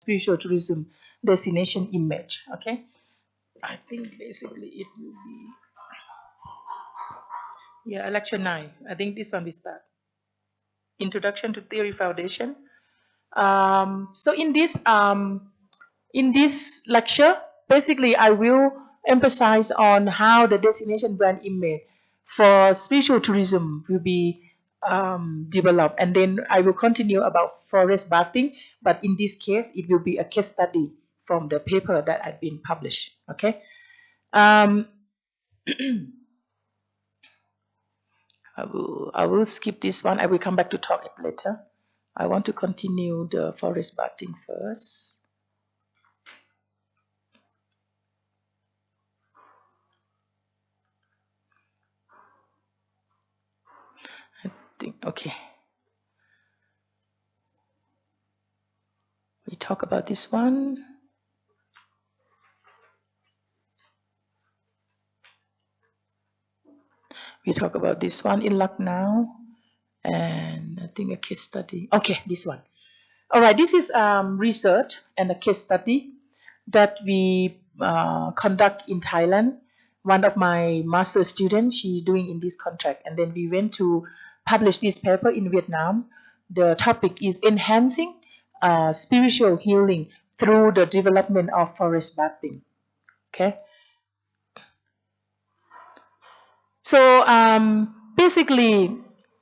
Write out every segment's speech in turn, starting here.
spiritual tourism destination image. Okay, I think basically it will be lecture 9. I think this one we start. Introduction to Theory Foundation. So in this lecture, basically I will emphasize on how the destination brand image for spiritual tourism will be developed, and then I will continue about forest bathing, but in this case it will be a case study from the paper that had been published. Okay. um, I will skip this one. I will come back to talk it later. I want to continue the forest bathing first. Okay. We talk about this one. We talk about this one in Lucknow, and I think a case study. Okay, this one. All right, this is research and a case study that we conduct in Thailand. One of my master students, she doing in this contract, and then we went to publish this paper in Vietnam. The topic is enhancing spiritual healing through the development of forest bathing. Okay. So basically,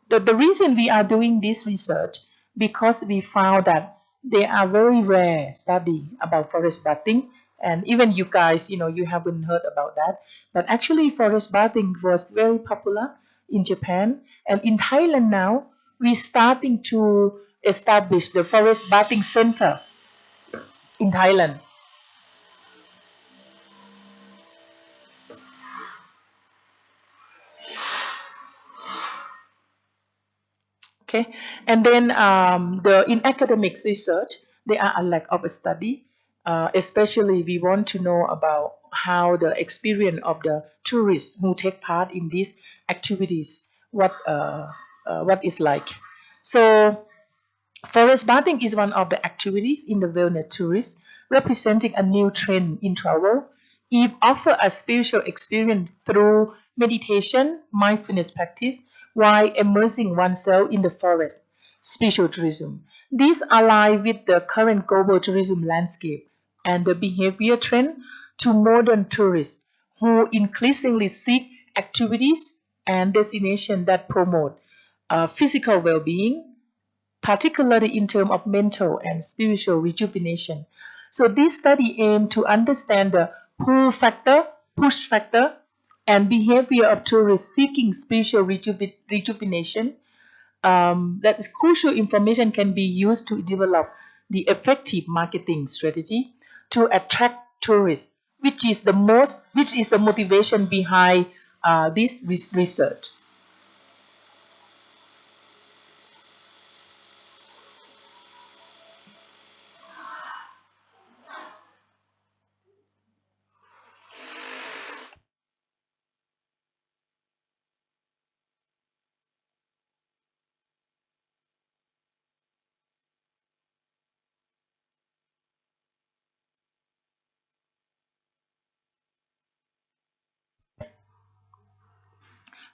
the reason we are doing this research, because we found that there are very rare study about forest bathing, and even you guys, you haven't heard about that. But actually, forest bathing was very popular in Japan, and in Thailand now, we're starting to establish the forest bathing center in Thailand. Okay, and then in academics research, there are a lack of a study. Especially, we want to know about how the experience of the tourists who take part in these activities, what is like. So, forest bathing is one of the activities in the wellness tourist, representing a new trend in travel. It offers a spiritual experience through meditation, mindfulness practice, while immersing oneself in the forest, spiritual tourism. This aligns with the current global tourism landscape and the behavior trend to modern tourists who increasingly seek activities and destinations that promote physical well-being, particularly in terms of mental and spiritual rejuvenation. So this study aimed to understand the pull factor, push factor, and behavior of tourists seeking spiritual rejuvenation. That is crucial information can be used to develop the effective marketing strategy to attract tourists, which is the motivation behind this research.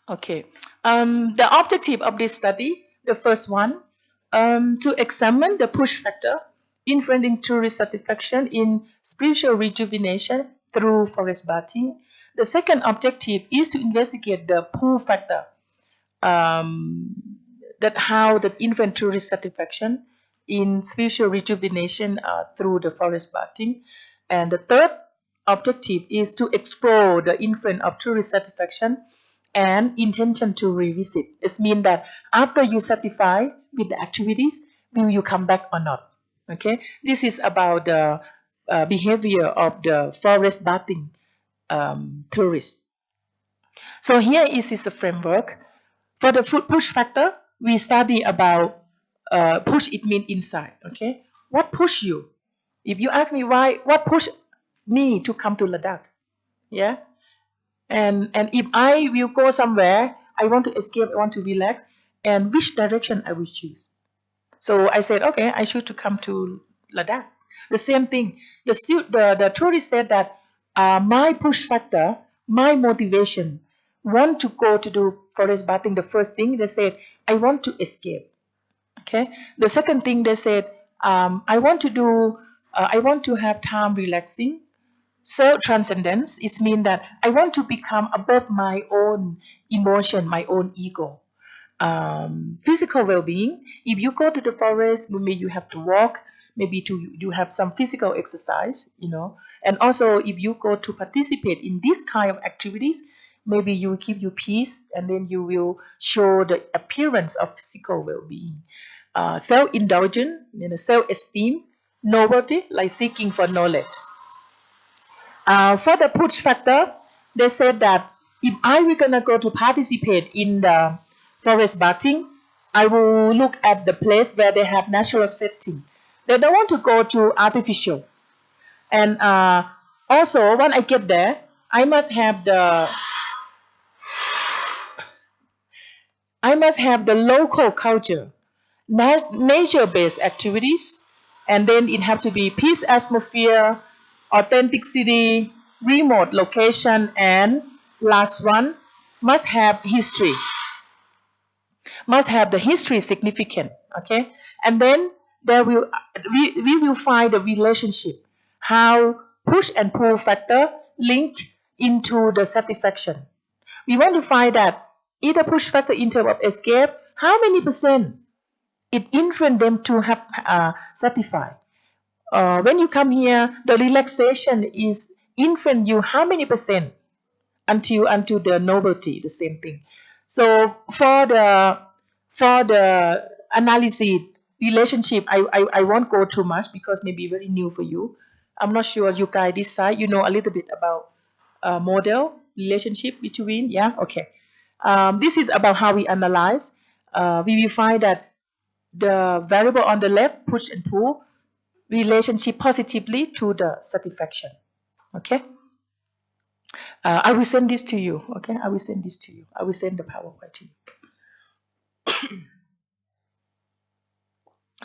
Okay. The objective of this study, the first one, to examine the push factor influencing tourist satisfaction in spiritual rejuvenation through forest bathing. The second objective is to investigate the pull factor, that how that influence tourist satisfaction in spiritual rejuvenation through the forest bathing. And the third objective is to explore the influence of tourist satisfaction and intention to revisit. It means that after you satisfy with the activities, will you come back or not? Okay, this is about the behavior of the forest bathing tourists. So here is the framework. For the push factor, we study about push, it means inside. Okay, what push you? If you ask me why, what pushed me to come to Ladakh? Yeah, and if I will go somewhere, I want to escape, I want to relax, and which direction I will choose. So I said, okay, I choose to come to Ladakh. The same thing. The tourist said that my push factor, my motivation, want to go to do forest bathing. The first thing they said, I want to escape. Okay. The second thing they said, I want to do, I want to have time relaxing. Self transcendence is mean that I want to become above my own emotion, my own ego. Physical well-being. If you go to the forest, maybe you have to walk, maybe to you have some physical exercise, and also if you go to participate in this kind of activities, maybe you will keep your peace, and then you will show the appearance of physical well-being. Self-indulgence, self-esteem, novelty, like seeking for knowledge. For the push factor, they said that if I were gonna go to participate in the forest bathing, I will look at the place where they have natural setting. They don't want to go to artificial. And also, when I get there, I must have the local culture, nature-based activities, and then it have to be peace atmosphere, authenticity, remote location, and last one, must have history, must have the history significant. Okay, and then there will we will find the relationship, how push and pull factor link into the satisfaction. We want to find that either push factor in terms of escape, how many percent it influence them to have satisfied. When you come here, the relaxation is influence you how many percent until the novelty, the same thing. So for the analysis relationship, I won't go too much because maybe very new for you. I'm not sure you guys this side you know a little bit about model relationship between, yeah, okay. This is about how we analyze. We will find that the variable on the left, push and pull, relationship positively to the satisfaction. Okay. I will send this to you. Okay, I will send this to you. I will send the PowerPoint to you.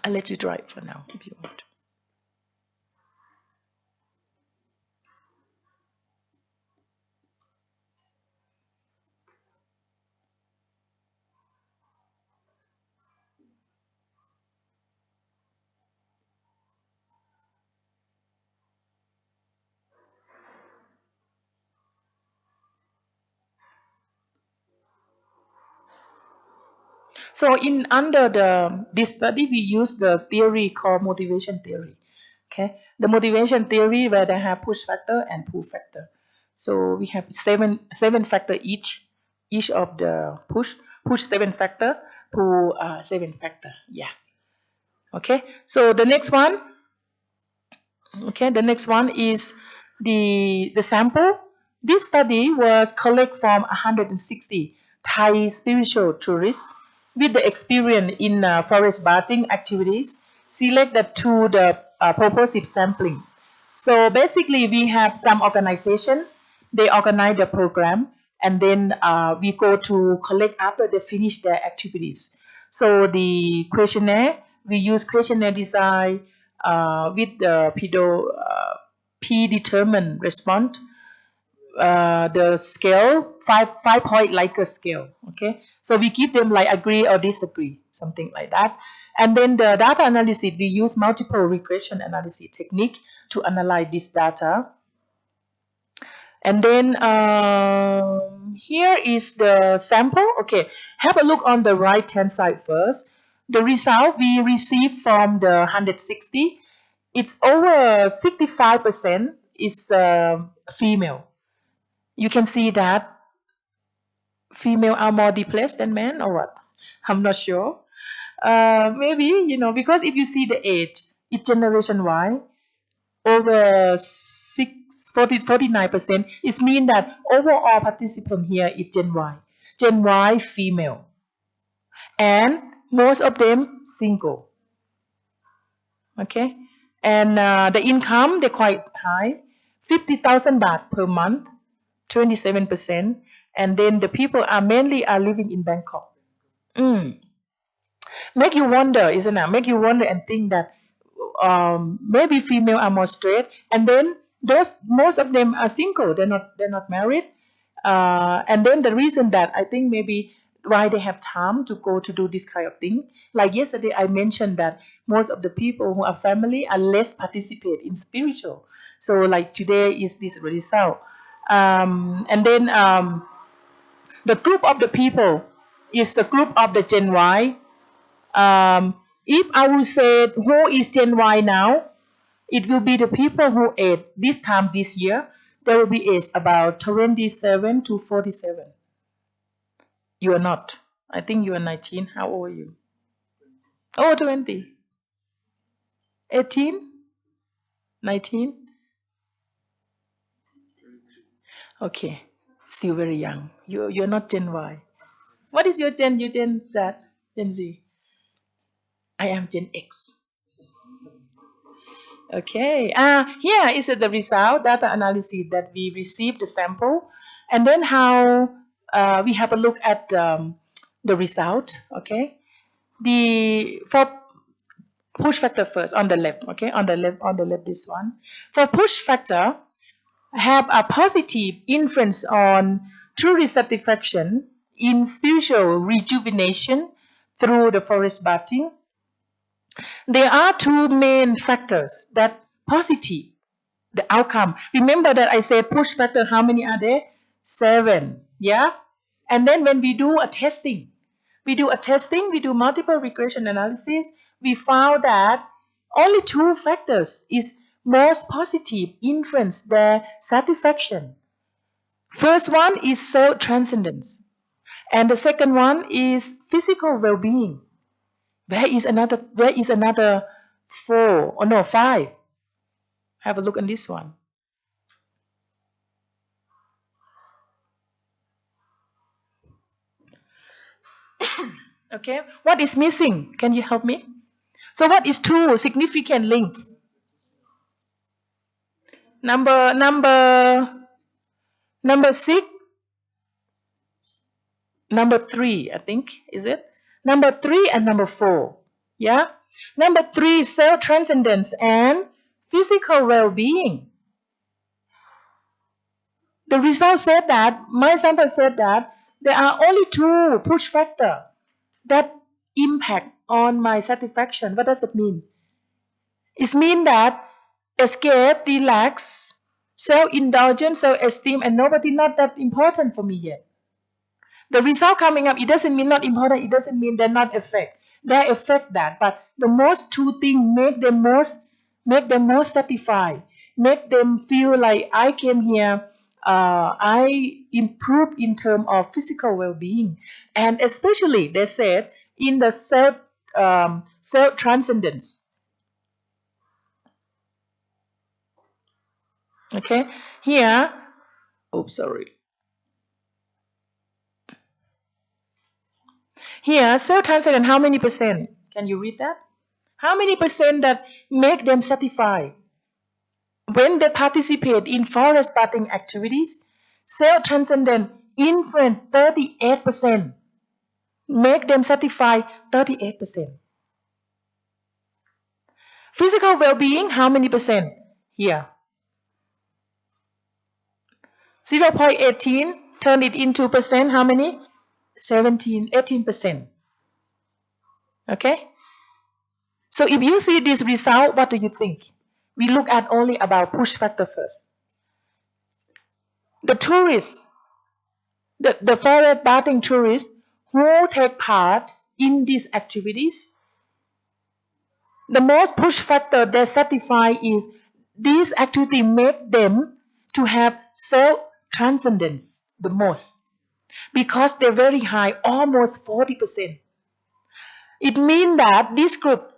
I'll let you try it for now if you want. So in under this study, we use the theory called motivation theory. Okay, the motivation theory where they have push factor and pull factor. So we have seven factor each of the push seven factor, pull seven factor. Yeah. Okay. So the next one. Okay, the next one is the sample. This study was collected from 160 Thai spiritual tourists with the experience in forest bathing activities selected to the purposive sampling. So basically, we have some organization, they organize the program, and then we go to collect after they finish their activities. So the questionnaire, we use questionnaire design with the predetermined response. The scale, five point like a scale. Okay, so we give them like agree or disagree, something like that. And then the data analysis, we use multiple regression analysis technique to analyze this data. And then here is the sample. Okay, have a look on the right hand side first. The result we received from the 160, it's over 65% is female. You can see that female are more depressed than men or what? I'm not sure. Maybe, because if you see the age, it's generation Y, over 49%, it means that overall participant here is Gen Y. Gen Y female. And most of them single. Okay? And the income, they're quite high. 50,000 baht per month, 27%. And then the people are mainly living in Bangkok. Make you wonder, isn't it? Make you wonder and think that maybe female are more straight, and then those most of them are single. They're not married, and then the reason that I think maybe why they have time to go to do this kind of thing. Like yesterday, I mentioned that most of the people who are family are less participate in spiritual. So like today is this result, and then the group of the people is the group of the Gen Y. If I will say who is Gen Y now, it will be the people who age this time this year. They will be aged about 27 to 47. You are not. I think you are 19. How old are you? Oh, 20. 18? 19? Okay. Still very young. You're not Gen Y. What is your Gen? You Gen Z? Gen Z? I am Gen X. Okay. Here is the result data analysis that we received the sample, and then how we have a look at the result. Okay. For push factor first on the left. Okay, on the left this one. For push factor, have a positive influence on true satisfaction in spiritual rejuvenation through the forest bathing. There are two main factors that positive the outcome. Remember that I said push factor, how many are there? 7. Yeah? And then when we do a testing, we do multiple regression analysis, we found that only 2 factors is most positive influence their satisfaction. First one is self-transcendence. And the second one is physical well-being. Where is another 4? Or no, 5? Have a look on this one. Okay, what is missing? Can you help me? So what is 2 significant link? Number 6, number 3, I think, is it? Number 3 and number 4. Yeah? Number 3, self-transcendence and physical well-being. The result said that, my sample said that, there are only 2 push factors that impact on my satisfaction. What does it mean? It means that escape, relax, self-indulgence, self-esteem, and nobody not that important for me yet. The result coming up, it doesn't mean not important, it doesn't mean they're not affect. They affect that, but the most 2 things make them most satisfied, make them feel like I came here, I improved in terms of physical well-being, and especially they said in the self transcendence. Okay, here, oops, sorry. Here, self-transcendence, how many percent? Can you read that? How many percent that make them satisfied? When they participate in forest bathing activities, self-transcendent influence 38%, make them satisfied 38%. Physical well-being, how many percent? Here. 0.18, turn it into percent, how many? 18%. Okay? So if you see this result, what do you think? We look at only about push factor first. The tourists, the forest bathing tourists who take part in these activities, the most push factor they satisfy is these activities make them to have self-transcendence the most, because they're very high, almost 40%. It means that this group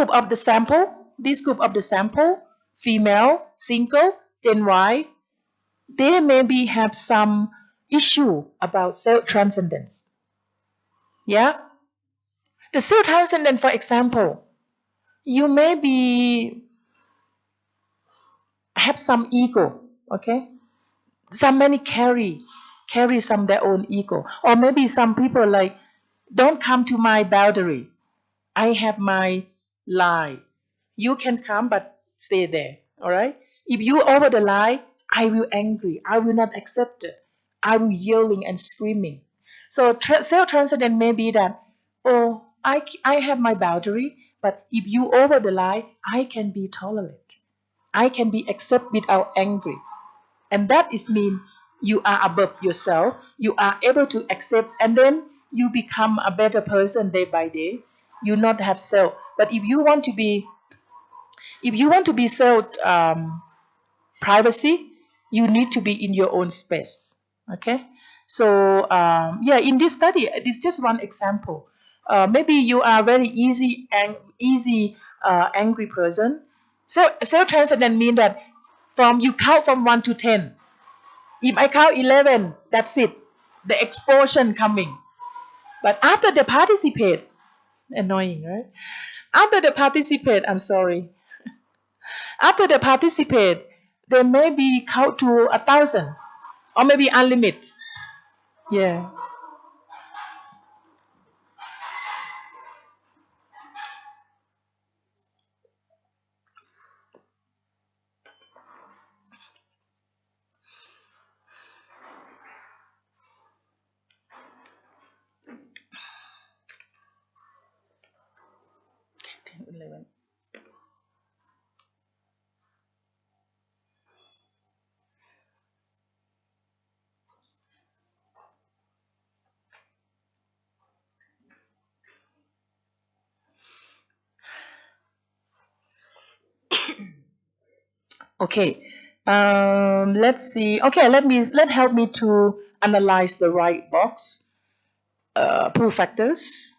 of the sample, female, single, Gen Y, they maybe have some issue about self-transcendence. Yeah? The self-transcendence, for example, you maybe have some ego, okay? Some many carry some their own ego. Or maybe some people like, don't come to my boundary. I have my line. You can come but stay there. All right. If you over the line, I will angry. I will not accept it. I will yelling and screaming. So self-transcendent may be that, oh, I have my boundary, but if you over the line, I can be tolerant. I can be accept without angry. And that is mean you are above yourself. You are able to accept, and then you become a better person day by day. You not have self. But if you want to be self privacy, you need to be in your own space. Okay. So yeah, in this study, it's just one example. Maybe you are very easy angry person. So self transcendent mean that from you count from 1 to 10. If I count 11, that's it. The explosion coming. But after the participate, annoying, right? After the participate, I'm sorry. After the participate, they maybe count to 1,000 or maybe unlimited. Yeah. 10, 11. Okay. Let's see. Okay, let help me to analyze the right box. Pull factors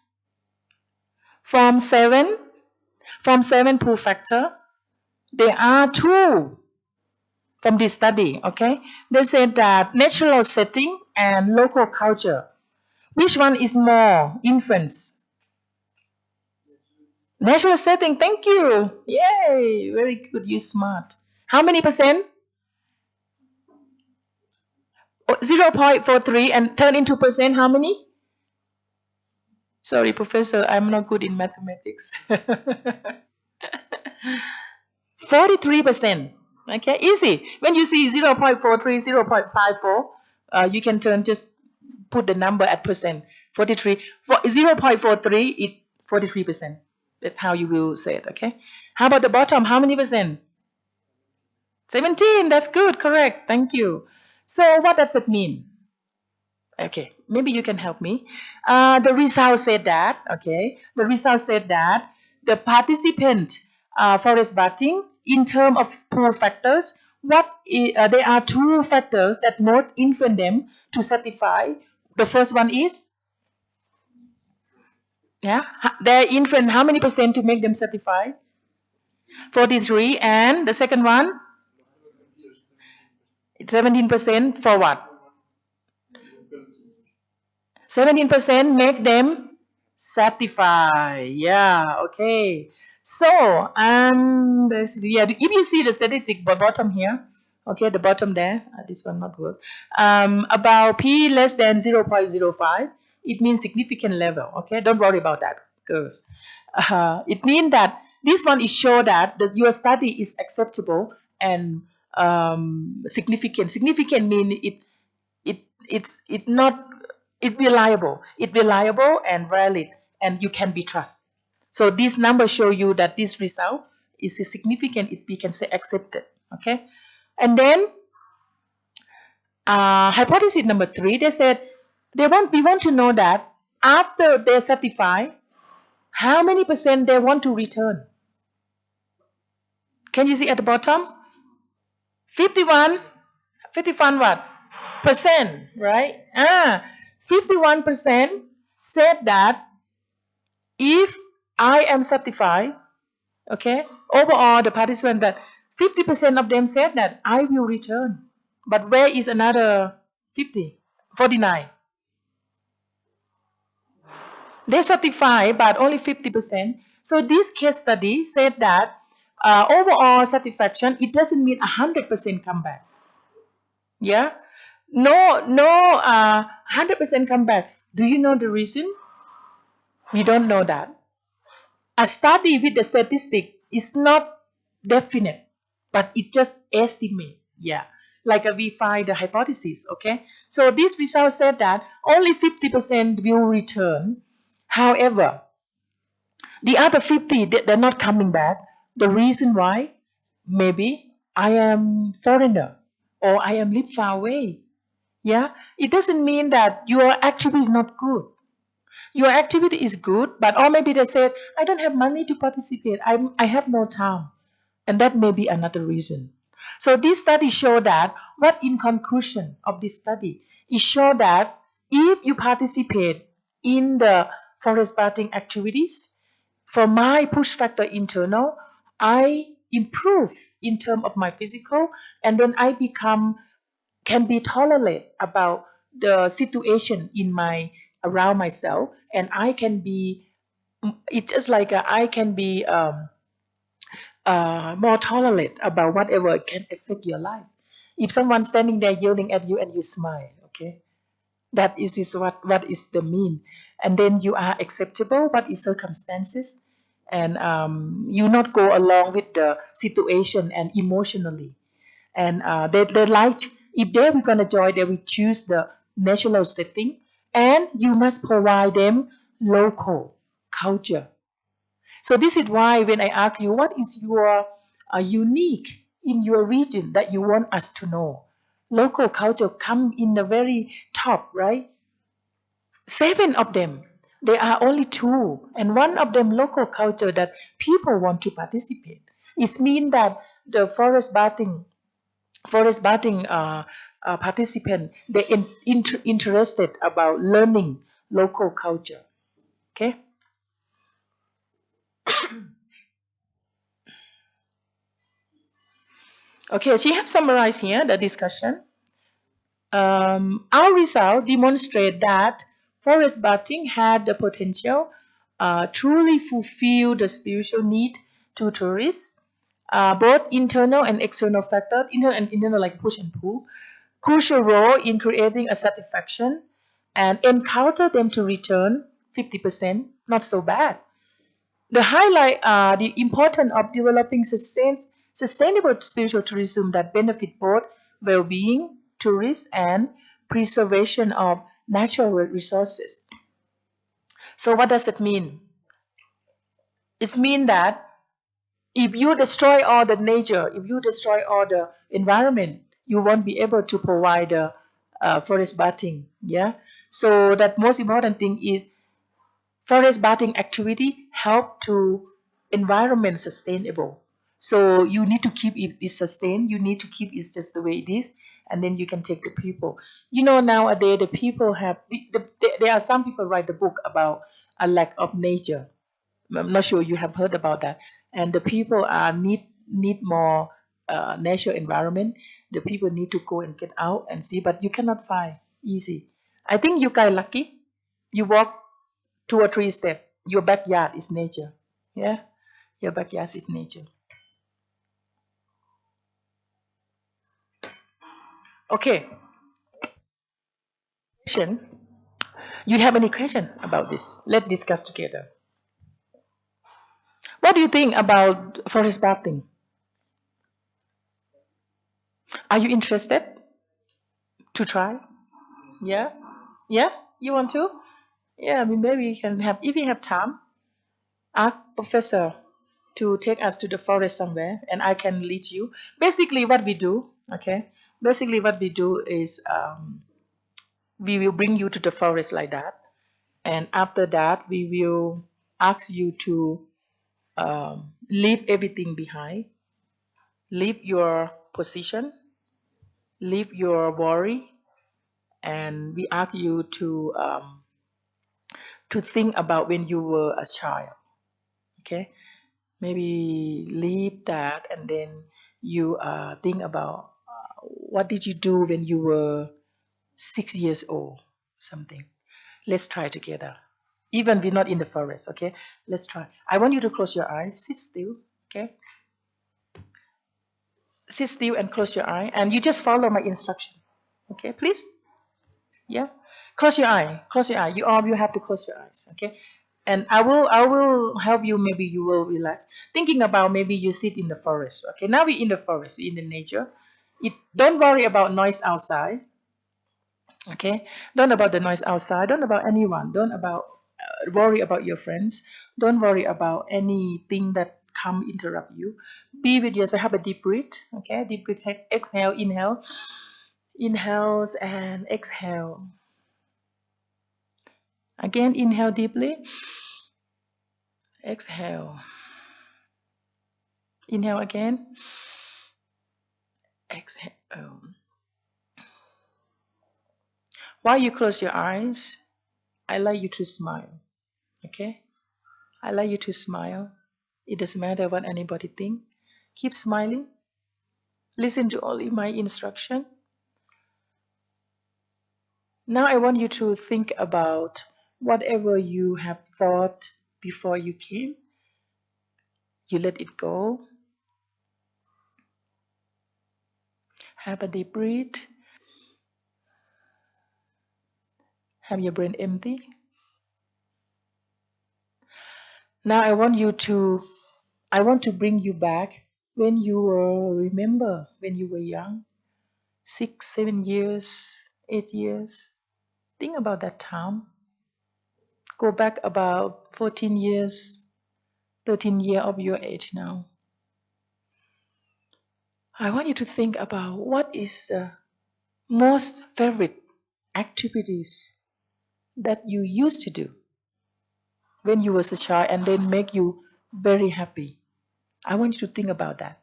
from seven pull factor. There are two from this study. Okay, they said that natural setting and local culture. Which one is more influence? Natural setting. Thank you. Yay, very good. You smart. How many percent? 0.43 and turn into percent. How many? Sorry, professor, I'm not good in mathematics. 43%. Okay, easy. When you see 0.43, 0.54, you can just put the number at percent. 43. 0.43 is 43%. That's how you will say it, okay? How about the bottom? How many percent? 17. That's good, correct. Thank you. So what does it mean? Okay, maybe you can help me. The result said that, okay, the result said that the participant forest bathing, in terms of pull factors, there are two factors that most influence them to satisfy. The first one is, yeah, they influence how many percent to make them satisfy? 43, and the second one, 17% for what? 17% make them satisfy. Yeah, okay. So, yeah, if you see the statistic bottom here, okay, the bottom there, this one not work. About P less than 0.05, it means significant level. Okay, don't worry about that, girls. It means that this one is show that your study is acceptable and significant. Significant mean it not it reliable and valid, and you can be trusted. So these numbers show you that this result is significant. We can say accepted. Okay, and then hypothesis number 3, they said we want to know that after they certify, how many percent they want to return. Can you see at the bottom? 51, 51 what? Percent, right? 51% said that if I am certified, okay, overall the participants that 50% of them said that I will return. But where is another 50? 49. They certify, but only 50%. So this case study said that overall satisfaction, it doesn't mean 100% comeback. Yeah, no, 100% comeback. Do you know the reason? You don't know that. A study with the statistic is not definite, but it just estimate. Yeah, like we find the hypothesis. Okay, so this result said that only 50% will return. However, the other 50 they're not coming back. The reason why, maybe I am foreigner or I am live far away. Yeah, it doesn't mean that your activity not good. Your activity is good, but or maybe they said, I don't have money to participate. I have no time. And that may be another reason. So this study showed that what in conclusion of this study, it showed that if you participate in the forest bathing activities, for my push factor internal, I improve in terms of my physical, and then I become can be tolerate about the situation in my around myself, and I can be it's just like I can be more tolerate about whatever can affect your life. If someone's standing there yelling at you and you smile, okay, that is what is the mean, and then you are acceptable what is circumstances, and you not go along with the situation and emotionally, and they like if they were gonna join, they will choose the natural setting, and you must provide them local culture. So this is why when I ask you what is your unique in your region that you want us to know, local culture come in the very top, right? Seven of them. There are only two, and one of them local culture that people want to participate. It means that the forest bathing participant they interested about learning local culture. Okay. Okay. She have summarized here the discussion. Our result demonstrate that forest bathing had the potential truly fulfill the spiritual need to tourists, both internal and external factors, internal and internal like push and pull, crucial role in creating a satisfaction, and encounter them to return 50%, not so bad. The highlight are the importance of developing sustainable spiritual tourism that benefit both well-being, tourists, and preservation of natural resources. So what does it mean? It means that if you destroy all the nature, if you destroy all the environment, you won't be able to provide the forest bathing. Yeah. So that most important thing is forest bathing activity help to environment sustainable. So you need to keep it sustained. You need to keep it just the way it is, and then you can take the people. Nowadays the people have. There are some people write the book about a lack of nature. I'm not sure you have heard about that. And the people are need more natural environment. The people need to go and get out and see, but you cannot find easy. I think you guys lucky. You walk 2 or 3 steps. Your backyard is nature. Yeah, your backyard is nature. Okay. Question. You have any question about this? Let's discuss together. What do you think about forest bathing? Are you interested to try? Yeah. Yeah. You want to? Yeah. I mean, maybe you can have if you have time. Ask professor to take us to the forest somewhere, and I can lead you. Basically, what we do. Okay. Basically, what we do is we will bring you to the forest like that, and after that we will ask you to leave everything behind, leave your position, leave your worry, and we ask you to think about when you were a child. Okay, maybe leave that, and then you think about what did you do when you were 6 years old, something. Let's try together. Even we're not in the forest, okay? Let's try. I want you to close your eyes. Sit still, okay? Sit still and close your eye, and you just follow my instruction, okay? Please, yeah. Close your eye. Close your eye. You have to close your eyes, okay? And I will help you. Maybe you will relax. Thinking about maybe you sit in the forest. Okay, now we're in the forest, we're in the nature. Don't worry about noise outside. Okay, don't about the noise outside. Don't about anyone. Don't about worry about your friends. Don't worry about anything that come interrupt you. Be with yourself. Have a deep breath. Okay, deep breath. Exhale. Inhale. Inhales and exhale. Again, inhale deeply. Exhale. Inhale again. Exhale. While you close your eyes, I like you to smile. Okay? I like you to smile. It doesn't matter what anybody think. Keep smiling. Listen to all my instruction. Now I want you to think about whatever you have thought before you came. You let it go. Have a deep breath. Have your brain empty. Now I want to bring you back when you were, remember, when you were young, 6, 7 years, 8 years. Think about that time. Go back about 14 years, 13 years of your age now. I want you to think about what is the most favorite activities that you used to do when you was a child and then make you very happy. I want you to think about that.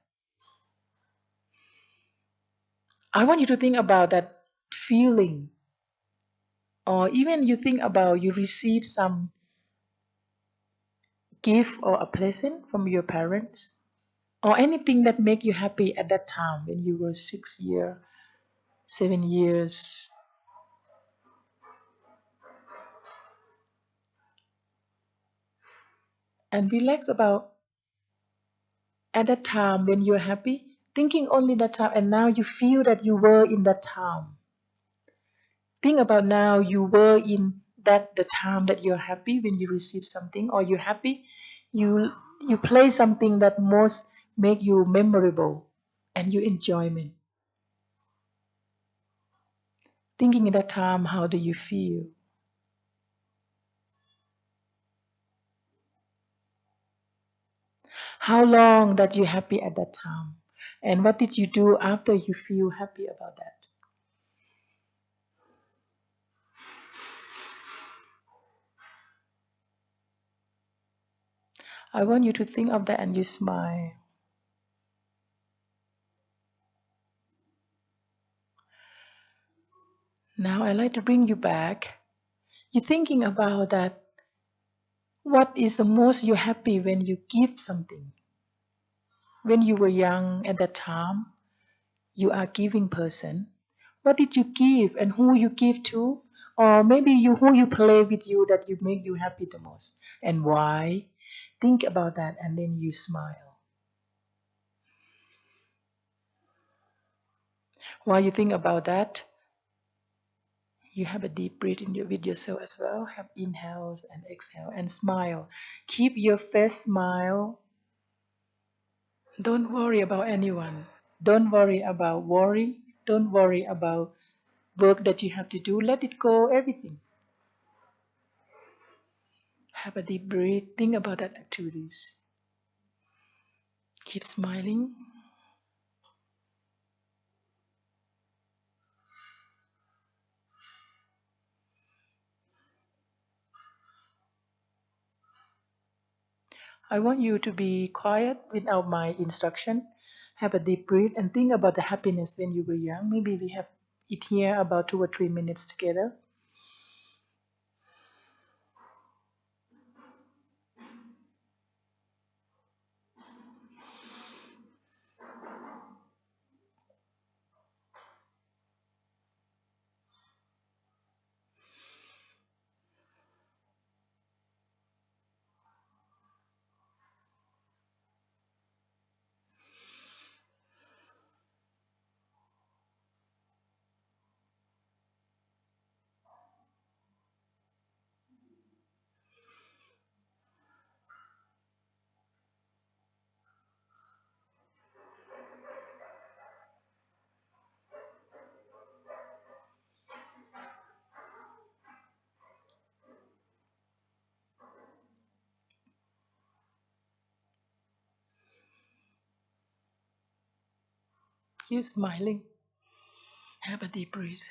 I want you to think about that feeling, or even you think about you receive some gift or a present from your parents, or anything that make you happy at that time when you were 6 year, 7 years. And relax about at that time when you're happy, thinking only that time, and now you feel that you were in that time. Think about now you were in that the time that you're happy when you receive something, or you're happy, you play something that most make you memorable and you enjoyment. Thinking at that time, how do you feel? How long that you happy at that time? And what did you do after you feel happy about that? I want you to think of that and you smile. Now I like to bring you back. You're thinking about that. What is the most you happy when you give something? When you were young at that time, you are giving person. What did you give and who you give to? Or maybe you who you play with you that you make you happy the most and why? Think about that and then you smile. While you think about that, you have a deep breath with yourself as well. Have inhales and exhale and smile. Keep your face smile. Don't worry about anyone. Don't worry about worry. Don't worry about work that you have to do. Let it go, everything. Have a deep breath. Think about that activities. Keep smiling. I want you to be quiet without my instruction. Have a deep breath and think about the happiness when you were young. Maybe we have it here about 2 or 3 minutes together. Keep smiling. Have a deep breath.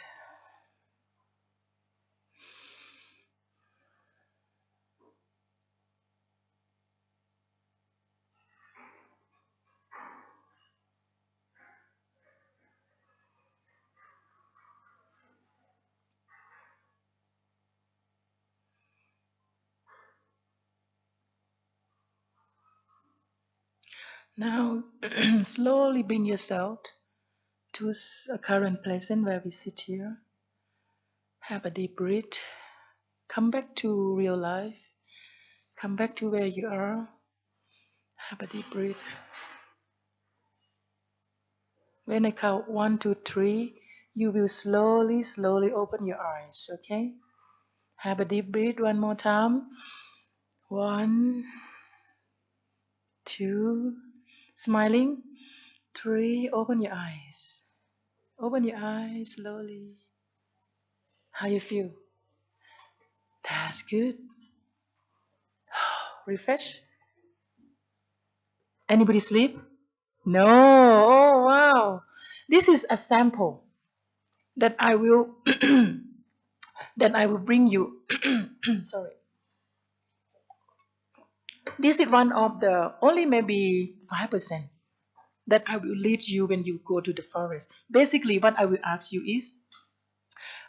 Now, slowly bring yourself to a current present where we sit here. Have a deep breath. Come back to real life. Come back to where you are. Have a deep breath. When I count one, two, three, you will slowly, slowly open your eyes, okay? Have a deep breath one more time. One, two, smiling. Three, open your eyes. Open your eyes slowly. How you feel? That's good. Refresh. Anybody sleep? No. Oh wow. This is a sample that I will that I will bring you. Sorry. This is one of the only maybe 5% that I will lead you when you go to the forest. Basically, what I will ask you is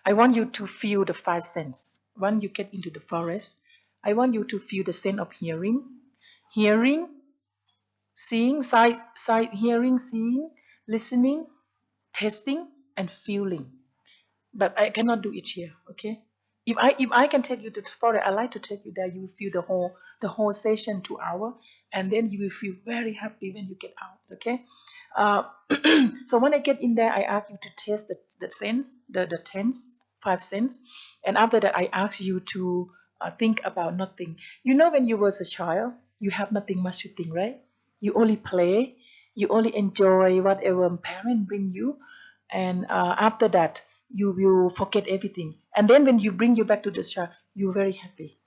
I want you to feel the five senses. When you get into the forest, I want you to feel the sense of hearing, seeing, sight, hearing, seeing, listening, tasting, and feeling. But I cannot do it here. Okay. If I can take you to the forest, I like to take you there. You will feel the whole session 2 hour, and then you will feel very happy when you get out. Okay. Uh, so when I get in there, I ask you to taste the sense, the tense, five sense, and after that, I ask you to think about nothing. You know, when you was a child, you have nothing much to think, right? You only play, you only enjoy whatever parent bring you, and after that, you will forget everything. And then when you bring you back to this child, you're very happy.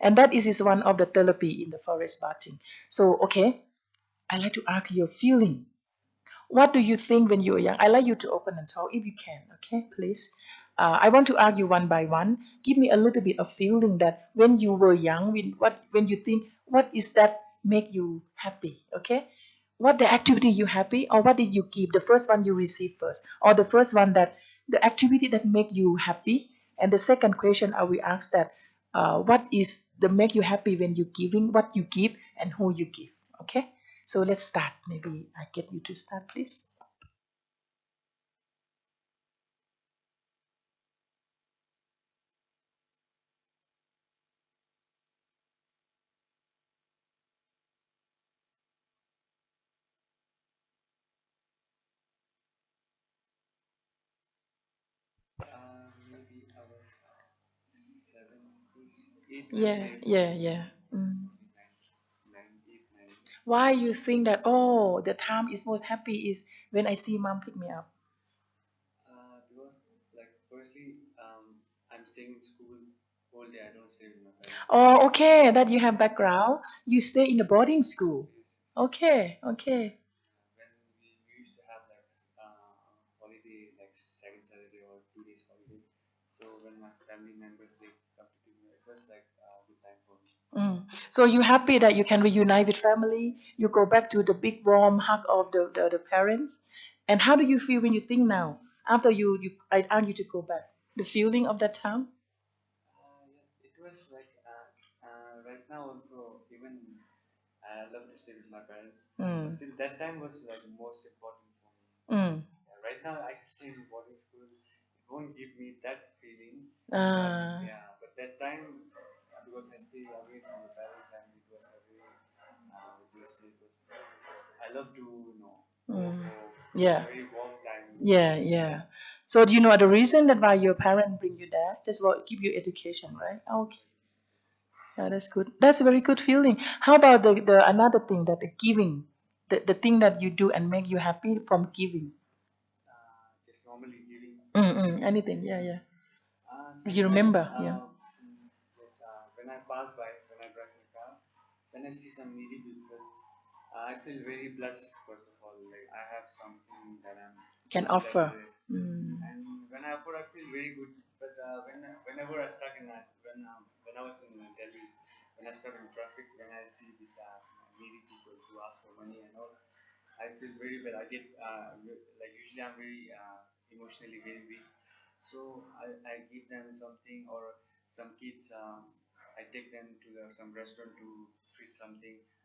And that is one of the therapy in the forest bathing. So, okay, I like to ask your feeling. What do you think when you were young? I like you to open and talk if you can, okay, please. I want to ask you one by one. Give me a little bit of feeling that when you were young, when you think, what is that make you happy, okay? What the activity you happy, or what did you give? The first one you receive first, or the first one that the activity that make you happy, and the second question I will ask that, what is the make you happy when you giving, what you give, and who you give, okay? So let's start. Maybe I get you to start, please. Yeah, yeah, yeah. Mm. Why you think that, oh, the time is most happy is when I see mom pick me up? Oh, okay, that you have background. You stay in a boarding school. Okay, okay. Mm. So you happy that you can reunite with family? You go back to the big warm hug of the parents. And how do you feel when you think now? After I ask you to go back. The feeling of that time? Mm. Mm. Ah. Mm. Yeah. Yeah, yeah. So do you know the reason that why your parents bring you there? Just for give you education, right? Okay. Yeah, that's good. That's a very good feeling. How about the another thing that the giving, the thing that you do and make you happy from giving? Anything, yeah, yeah. If you remember, yeah. can offer. Mm.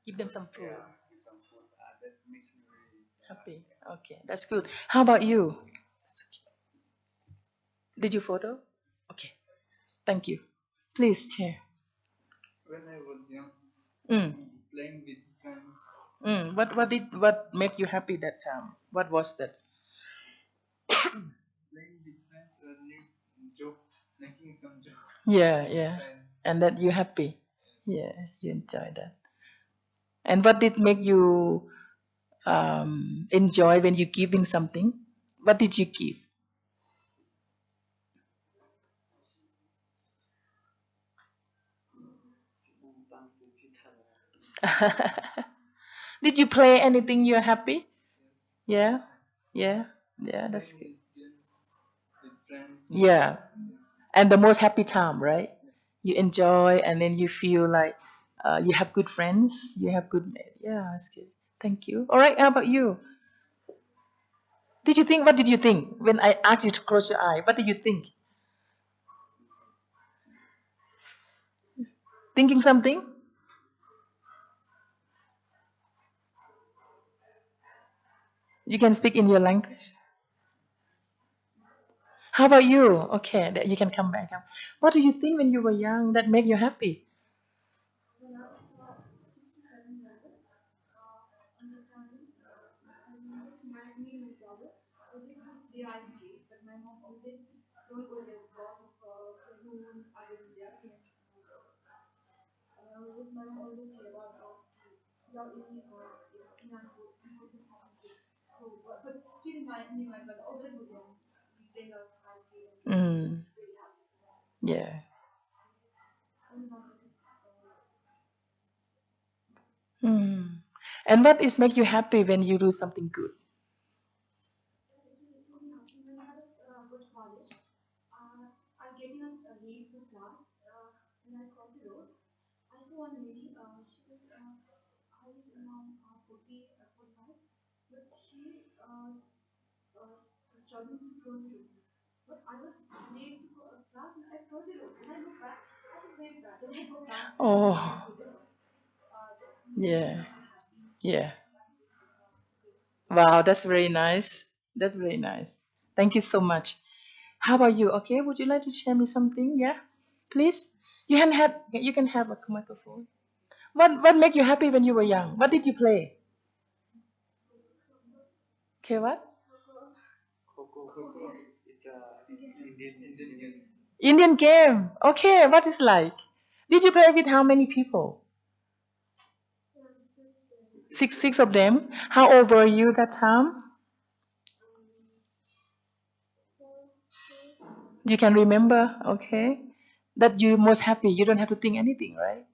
Give them some food. Happy. Okay, that's good. How about you? Did you photo? Okay, thank you. Please share. Mm. Mm. What made you happy that time? What was that? Yeah, yeah. And that you happy. Yeah, you enjoy that. And what did make you enjoy when you giving something? What did you give? Did you play anything you're happy? Yeah, yeah, yeah. That's good. Yeah, and the most happy time, right? You enjoy, and then you feel like you have good friends. You have good. Yeah, that's good. Thank you. All right. How about you? Did you think? What did you think when I asked you to close your eye? What did you think? Thinking something? You can speak in your language. How about you? Okay, that you can come back. What do you think when you were young that made you happy? Mm, yeah. Mm. And what is make you happy when you do something good? Oh, yeah, yeah. Wow, that's very nice. That's very nice. Thank you so much. How about you? Okay, would you like to share me something? Yeah, please. You can have a microphone. What made you happy when you were young? What did you play? Okay, what? Indian game. Okay, what is like? Did you play with how many people? Six of them. How old were you that time? You can remember, okay? That you're most happy. You don't have to think anything, right?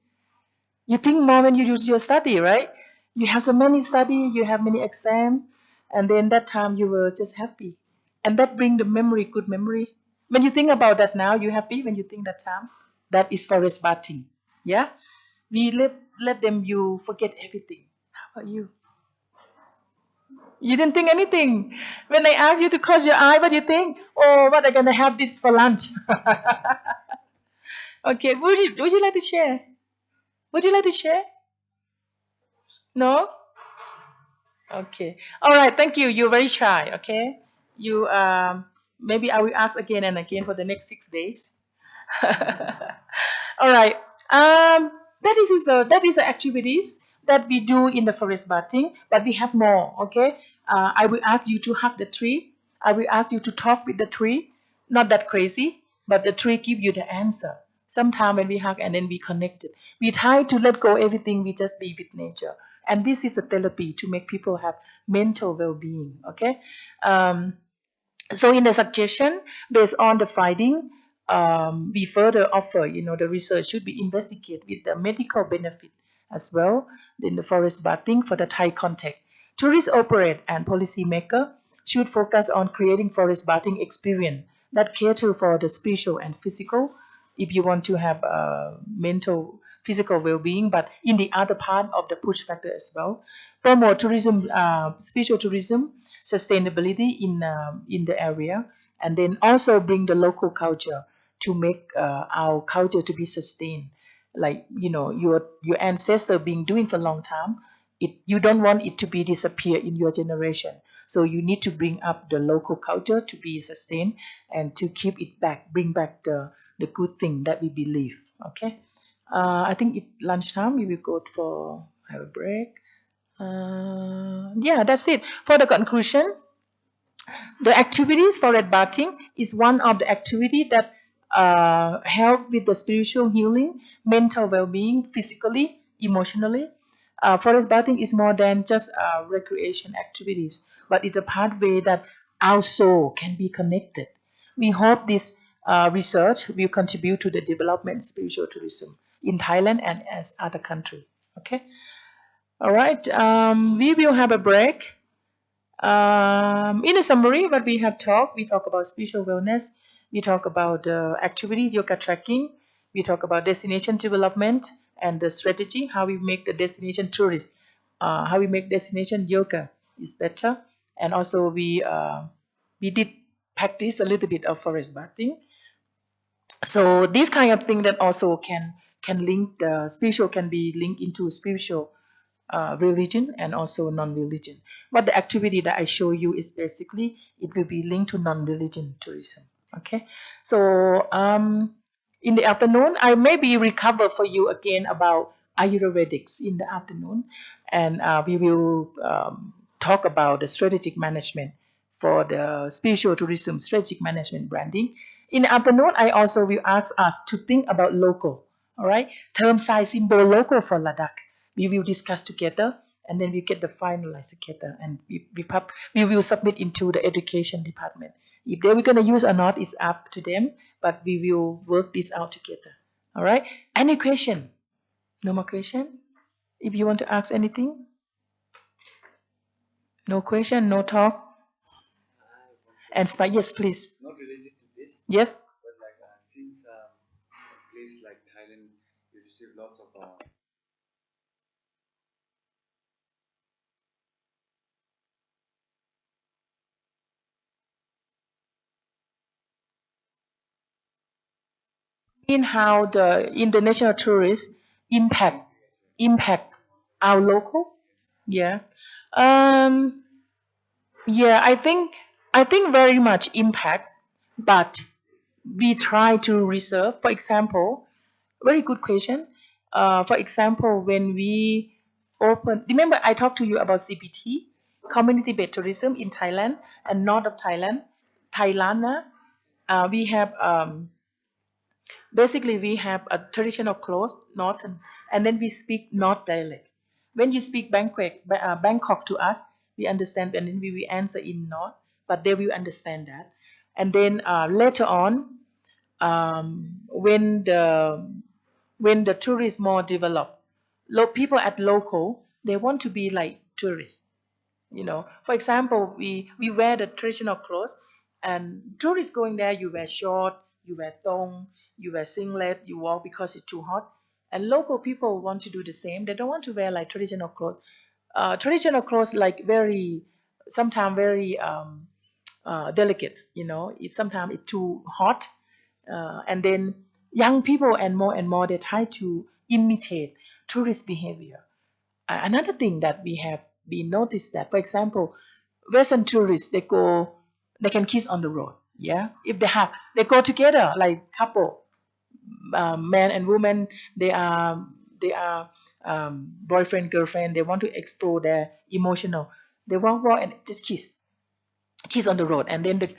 You think more when you do your study, right? You have so many study, you have many exam, and then that time you were just happy, and that bring the memory, good memory. When you think about that now, you happy when you think that time. That is forest bathing. Yeah, we let them you forget everything. How about you? You didn't think anything. When I asked you to close your eye, what do you think? Oh, what I gonna have this for lunch? Okay, would you like to share? Would you like to share? No? Okay. All right. Thank you. You're very shy. Okay. You maybe I will ask again and again for the next 6 days. All right. That is the activities that we do in the forest bathing, but we have more. Okay. I will ask you to hug the tree. I will ask you to talk with the tree. Not that crazy, but the tree give you the answer. Sometime when we hug and then we connected, we try to let go everything. We just be with nature, and this is the therapy to make people have mental well-being. Okay. Um, so in the suggestion, based on the finding, we further offer, the research should be investigated with the medical benefit as well in the forest bathing for the Thai context Tourist operate and policymaker should focus on creating forest bathing experience that cater for the spiritual and physical if you want to have mental physical well-being, but in the other part of the push factor as well. Promote tourism, spiritual tourism, sustainability in the area, and then also bring the local culture to make our culture to be sustained. Like your ancestor been doing for a long time, you don't want it to be disappear in your generation. So you need to bring up the local culture to be sustained and to keep it back, bring back the good thing that we believe. Okay. I think it's lunchtime. We will go for have a break. Yeah, that's it. For the conclusion, the activities for red bathing is one of the activity that help with the spiritual healing, mental well-being, physically, emotionally. Forest bathing is more than just recreation activities, but it's a pathway that our soul can be connected. We hope this research will contribute to the development of spiritual tourism in Thailand and as other countries. Okay. All right. We will have a break. In a summary, what we have talked, we talk about spiritual wellness, we talk about activities, yoga tracking, we talk about destination development and the strategy, how we make the destination tourist, how we make destination yoga is better, and also we did practice a little bit of forest bathing. So this kind of thing that also can link the spiritual can be linked into spiritual religion and also non-religion. But the activity that I show you is basically it will be linked to non-religion tourism. Okay, so in the afternoon I maybe recover for you again about Ayurvedics in the afternoon, and we will talk about the strategic management for the spiritual tourism, strategic management branding. In the afternoon, I also will ask us to think about local. All right, term size symbol local for Ladakh. We will discuss together, and then we get the finalized together, and we will submit into the education department. If they were going to use or not is up to them, but we will work this out together. All right. Any question? No more question? If you want to ask anything? No question, no talk? And spy, yes, please. Not related to this, Yes. but like since a place like Thailand, you receive lots of In how the international tourists impact our local? Yeah. Um, yeah, I think very much impact, but we try to reserve. For example, very good question. For example, when we remember I talked to you about CBT, community-based tourism in Thailand and north of Thailand, Thailand. We have basically we have a traditional clothes northern, and then we speak north dialect. When you speak Bangkok to us, we understand, and then we will answer in north, but they will understand that. And then later on, when the tourist more developed, people at local they want to be like tourists. For example, we wear the traditional clothes, and tourists going there, you wear short, you wear thong, you wear singlet, you walk because it's too hot. And local people want to do the same. They don't want to wear like traditional clothes. Traditional clothes like very sometimes very delicate. It's sometimes it's too hot, and then young people and more they try to imitate tourist behavior. Another thing that we have been noticed that, for example, Western tourists they can kiss on the road. Yeah, if they go together like couple, man and woman. They are boyfriend girlfriend. They want to explore their emotional. They walk and just kiss on the road, and then the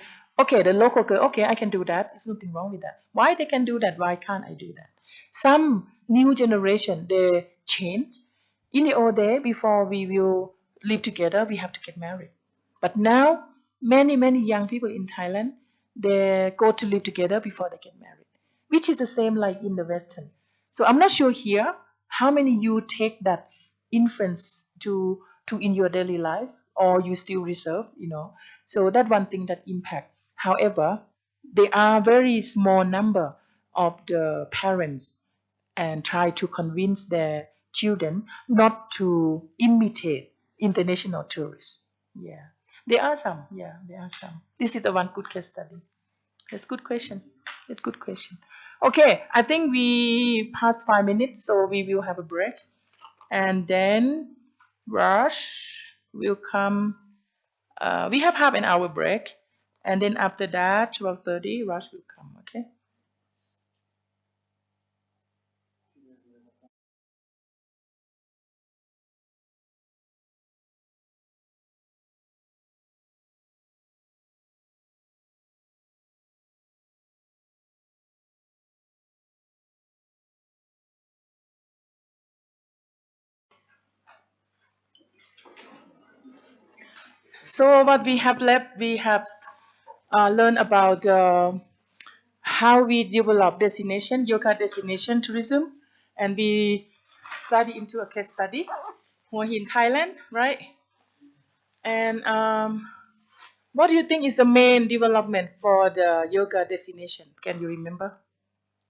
local girl, okay, I can do that, there's nothing wrong with that. Why they can do that, why can't I do that? Some new generation they change. In the old day, before we will live together, we have to get married. But now many young people in Thailand, they go to live together before they get married, which is the same like in the Western. So I'm not sure here how many you take that influence to in your daily life, or you still reserve, so that one thing that impact. However, there are very small number of the parents and try to convince their children not to imitate international tourists. Yeah, there are some. Yeah, there are some. This is a one good case study. That's good question. That's good question. Okay, I think we passed 5 minutes, so we will have a break, and then Rush will come. We have half an hour break, and then after that, 12:30, Rush will come. Okay. So what we have left, we have learned about how we develop destination, yoga destination tourism, and we study into a case study. We're in Thailand, right? And what do you think is the main development for the yoga destination? Can you remember?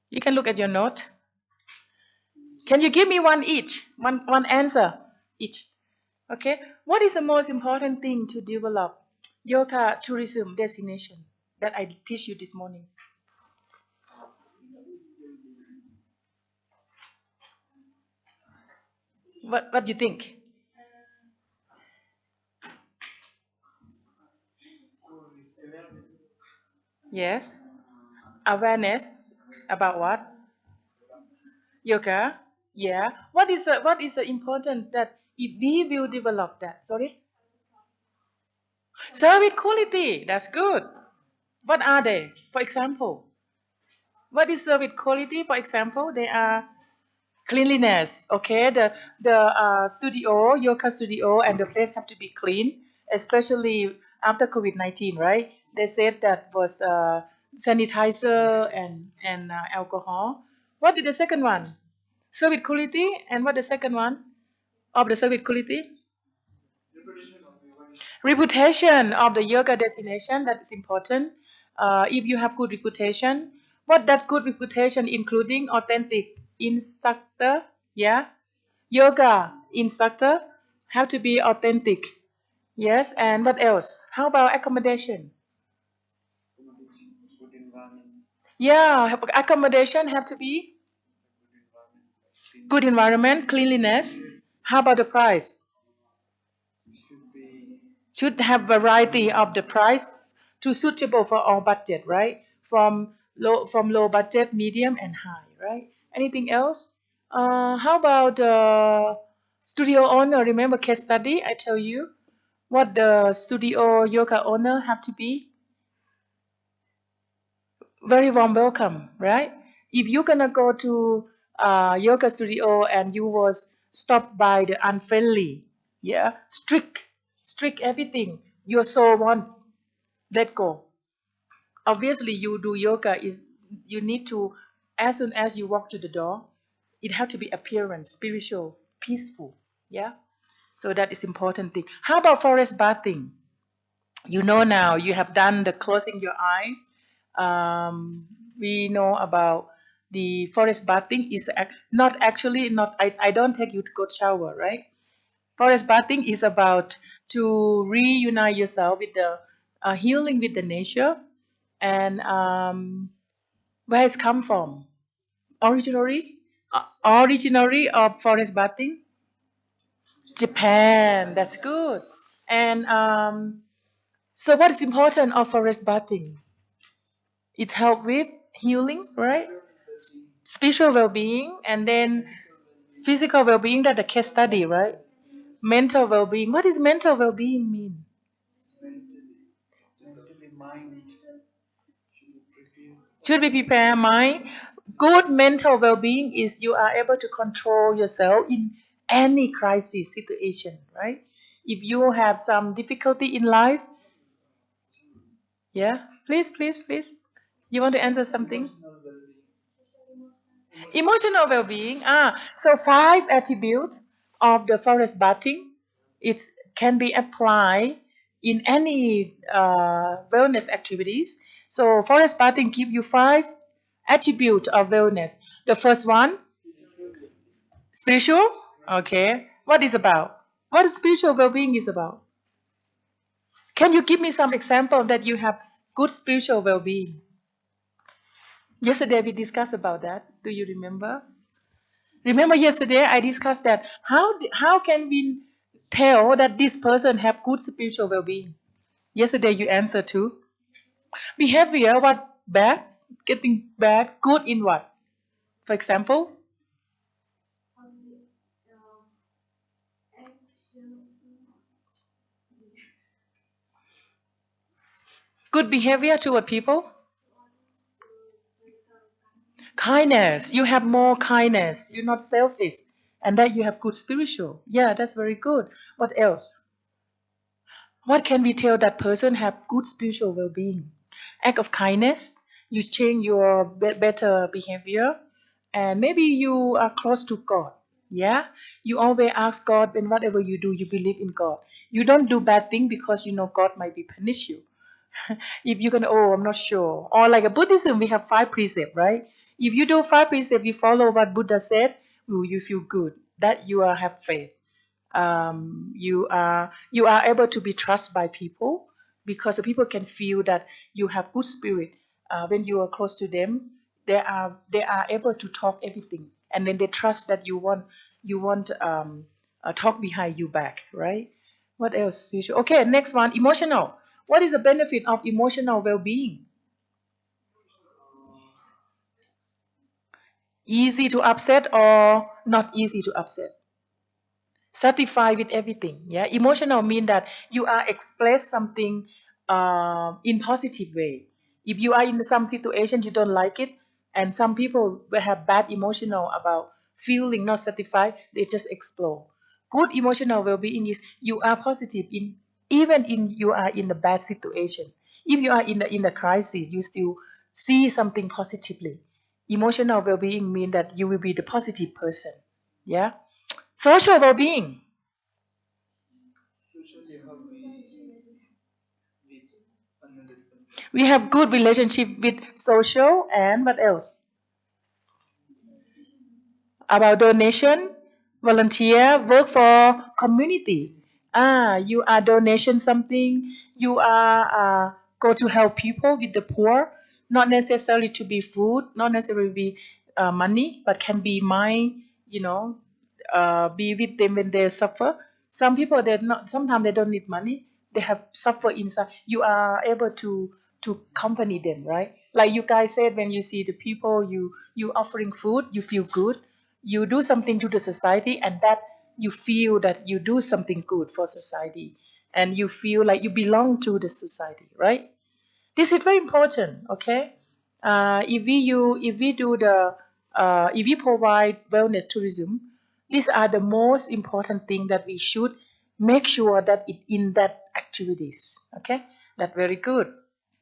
You can look at your note. Can you give me one each? One answer each. Okay. What is the most important thing to develop yoga tourism destination that I teach you this morning? What do you think? Yes. Awareness about what? Yoga. Yeah. What is the important that if we will develop that? Sorry. Service quality. That's good. What are they? For example, what is service quality? For example, they are cleanliness. Okay, the studio, yoga studio, and the place have to be clean, especially after COVID-19, right? They said that was sanitizer and alcohol. What is the second one? Service quality, and what the second one of the service quality? Reputation of the yoga destination, that is important. If you have good reputation, what that good reputation including authentic instructor, yeah, yoga instructor have to be authentic. Yes, and what else? How about accommodation? Good environment, Yeah, accommodation have to be good environment, cleanliness. How about the price? should be Should have variety of the price to suitable for all budget, right? From low budget, medium, and high, right? Anything else? How about studio owner? Remember case study? I tell you what the studio yoga owner have to be very warm welcome, right? If you're gonna go to yoga studio and you was stopped by the unfriendly, yeah, strict everything, your soul won't let go. Obviously, you do yoga is you need to, as soon as you walk to the door, it have to be appearance, spiritual, peaceful, yeah. So that is important thing. How about forest bathing? You know now you have done the closing your eyes. We know about the forest bathing is not actually not. I don't take you to go shower, right? Forest bathing is about to reunite yourself with the healing with the nature, and where it's come from. Originally of forest bathing, Japan. That's good. And so, what is important of forest bathing? It's help with healing, right? Spiritual well-being, and then physical well-being. That the case study, right? Mental well-being. What does mental well-being mean? mentally mind should be prepared. Should be prepared mind. Good mental well-being is you are able to control yourself in any crisis situation, right? If you have some difficulty in life, yeah, please. You want to answer something? Emotional well-being. Emotional well-being. So five attributes of the forest bathing. It can be applied in any wellness activities. So forest bathing give you 5 attributes of wellness. The first one, spiritual. Okay. What is about? What spiritual well-being is about? Can you give me some example that you have good spiritual well-being? Yesterday we discussed about that. Do you remember? Remember yesterday I discussed that how can we tell that this person have good spiritual well-being? Yesterday you answered too. Behavior what bad? Getting bad. Good in what? For example, good behavior toward people. Kindness. You have more kindness. You're not selfish. And that you have good spiritual. Yeah, that's very good. What else? What can we tell that person have good spiritual well-being? Act of kindness. You change your better behavior. And maybe you are close to God. Yeah? You always ask God, and whatever you do, you believe in God. You don't do bad thing because you know God might be punish you. If you can, oh, I'm not sure. Or like a Buddhism, we have 5 precepts, right? If you do 5 precepts, you follow what Buddha said, you feel good. That you are have faith. You are able to be trusted by people because the people can feel that you have good spirit. When you are close to them, they are able to talk everything, and then they trust that you won't talk behind you back, right? What else? Okay, next one, emotional. What is the benefit of emotional well-being? Easy to upset or not easy to upset? Satisfied with everything. Yeah, emotional mean that you are express something in positive way. If you are in some situation you don't like it, and some people will have bad emotional about feeling not satisfied, they just explode. Good emotional well-being is you are positive in even in you are in a bad situation. If you are in the crisis, you still see something positively. Emotional well-being mean that you will be the positive person. Yeah. Social well-being. We have good relationship with social and what else? About donation, volunteer, work for community. You are donation something. You are go to help people with the poor. Not necessarily to be food, not necessarily be money, but can be mind. You know, be with them when they suffer. Some people they not. Sometimes they don't need money. They have suffer inside. You are able to accompany them, right? Like you guys said, when you see the people, you offering food, you feel good. You do something to the society, and that you feel that you do something good for society, and you feel like you belong to the society, right? This is very important. Okay, if we provide wellness tourism, these are the most important thing that we should make sure that it in that activities. Okay, that very good.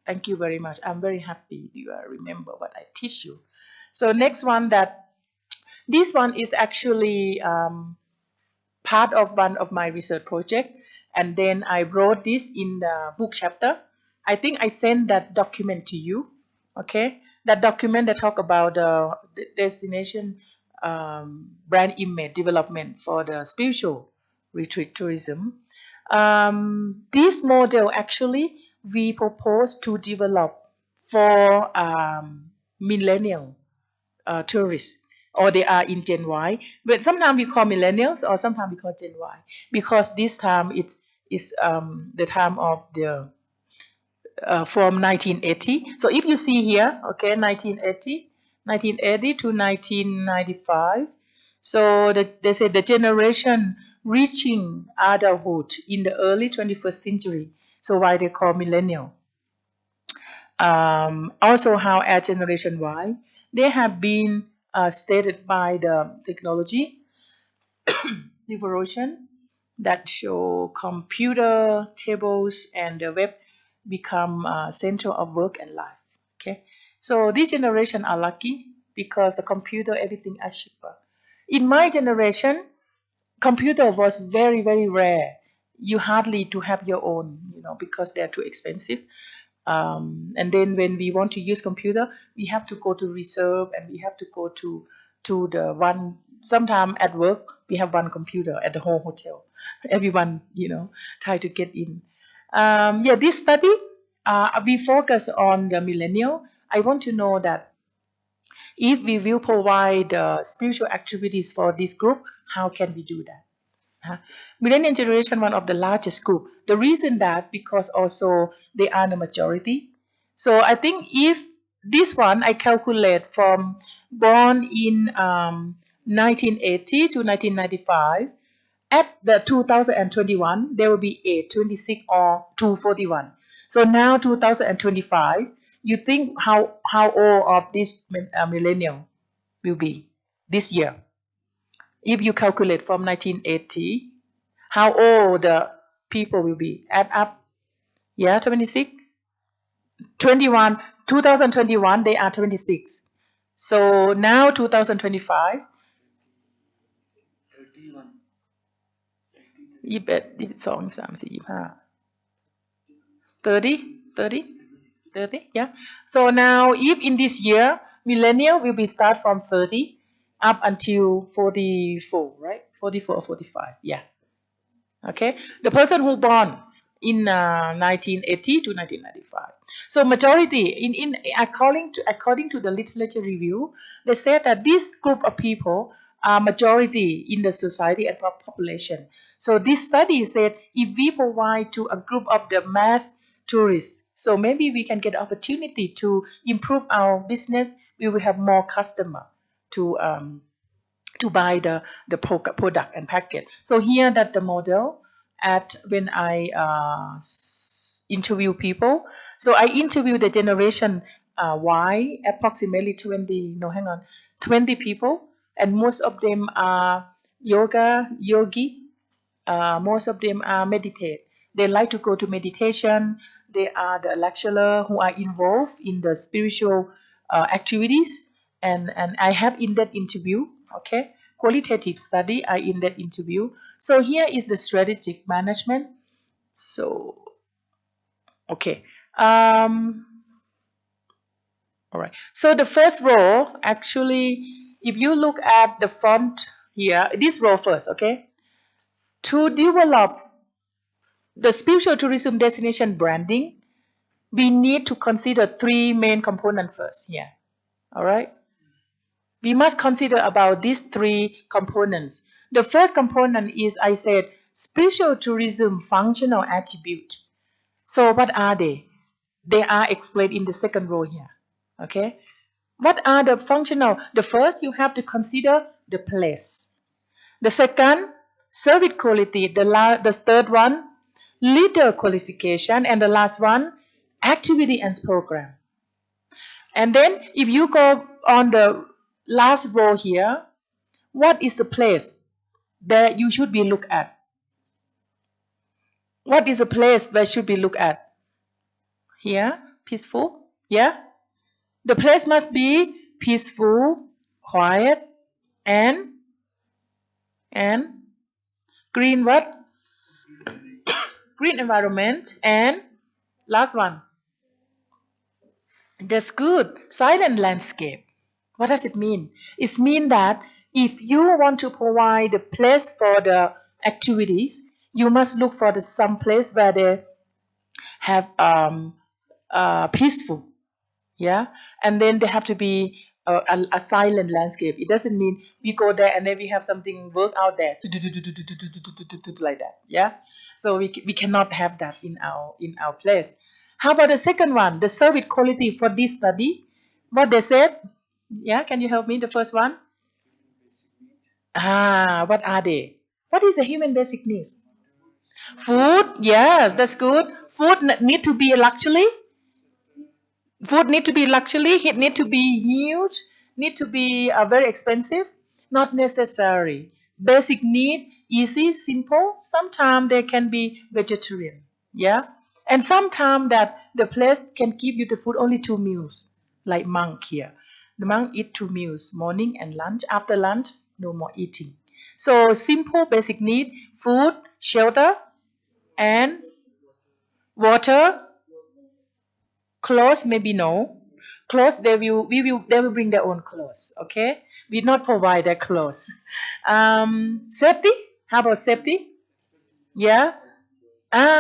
Thank you very much. I'm very happy you remember what I teach you. So next one, that this one is actually part of one of my research project, and then I wrote this in the book chapter. I think I sent that document to you. Okay, that document that talk about the destination brand image development for the spiritual retreat tourism. This model actually we propose to develop for millennial tourists, or they are in Gen Y. But sometimes we call millennials, or sometimes we call Gen Y, because this time it is the time of the from 1980. So if you see here, okay, 1980 to 1995. So they say the generation reaching adulthood in the early 21st century. So why they call millennial? Also, how at Generation Y, they have been stated by the technology revolution that show computer tables and the web become center of work and life. Okay, so this generation are lucky because the computer everything is cheaper. In my generation, computer was very rare. you hardly to have your own, because they're too expensive. And then when we want to use computer, we have to go to reserve, and we have to go to the one. Sometime at work, we have one computer at the whole hotel. Everyone, try to get in. Yeah, this study, we focus on the millennial. I want to know that if we will provide spiritual activities for this group, how can we do that? Millennial generation, one of the largest group. The reason that because also they are the majority. So I think if this one I calculate from born in 1980 to 1995, at the 2021 there will be 826 or 241. So now 2025, you think how old of this millennial will be this year? If you calculate from 1980, how old the people will be? Add up. Yeah, 26. 21. 2021, they are 26. So now 2025, 31. 21, 22, 23, 25. 30, 30, 30, yeah. So now if in this year, millennial will be start from 30 up until 44, right? 44 or 45, yeah. Okay, the person who born in 1980 to 1995. So majority in according to the literature review, they said that this group of people are majority in the society and population. So this study said if we provide to a group of the mass tourists, so maybe we can get opportunity to improve our business. We will have more customer to buy the product and package. So here that the model at when I interview people. So I interview the generation Y, approximately 20, no, hang on, 20 people, and most of them are yogi. Most of them are meditate. They like to go to meditation. They are the lecturer who are involved in the spiritual activities. And I have in that interview, okay, qualitative study, I in that interview. So here is the strategic management. So, okay. All right. So the first row, actually, if you look at the font here, this row first, okay? To develop the spiritual tourism destination branding, we need to consider three main components first. Yeah. All right. We must consider about these three components. The first component is, I said, spiritual tourism functional attribute. So what are they? They are explained in the second row here. Okay. What are the functional? The first, you have to consider the place. The second, service quality. The third one, leader qualification. And the last one, activity and program. And then if you go on the last row here, what is the place that you should be look at? What is the place that should be look at? Here, peaceful. Yeah? The place must be peaceful, quiet, and and green what? Green environment, and last one. That's good. Silent landscape. What does it mean? It means that if you want to provide a place for the activities, you must look for some place where they have peaceful, yeah, and then they have to be a silent landscape. It doesn't mean we go there and then we have something work out there like that, yeah. So we cannot have that in our place. How about the second one, the service quality for this study? What they said? Yeah, can you help me? The first one. What are they? What is a human basic needs? Food. Yes, that's good. Food need to be a luxury. Food need to be luxury. It need to be huge. Need to be very expensive. Not necessary. Basic need, easy, simple. Sometimes they can be vegetarian. Yeah. And sometimes that the place can give you the food only 2 meals, like monk here. The monk eat 2 meals, morning and lunch. After lunch, no more eating. So simple basic need, food, shelter, and water, clothes, maybe no. Clothes, they will bring their own clothes. Okay, we not provide their clothes. Safety. How about safety? Yeah.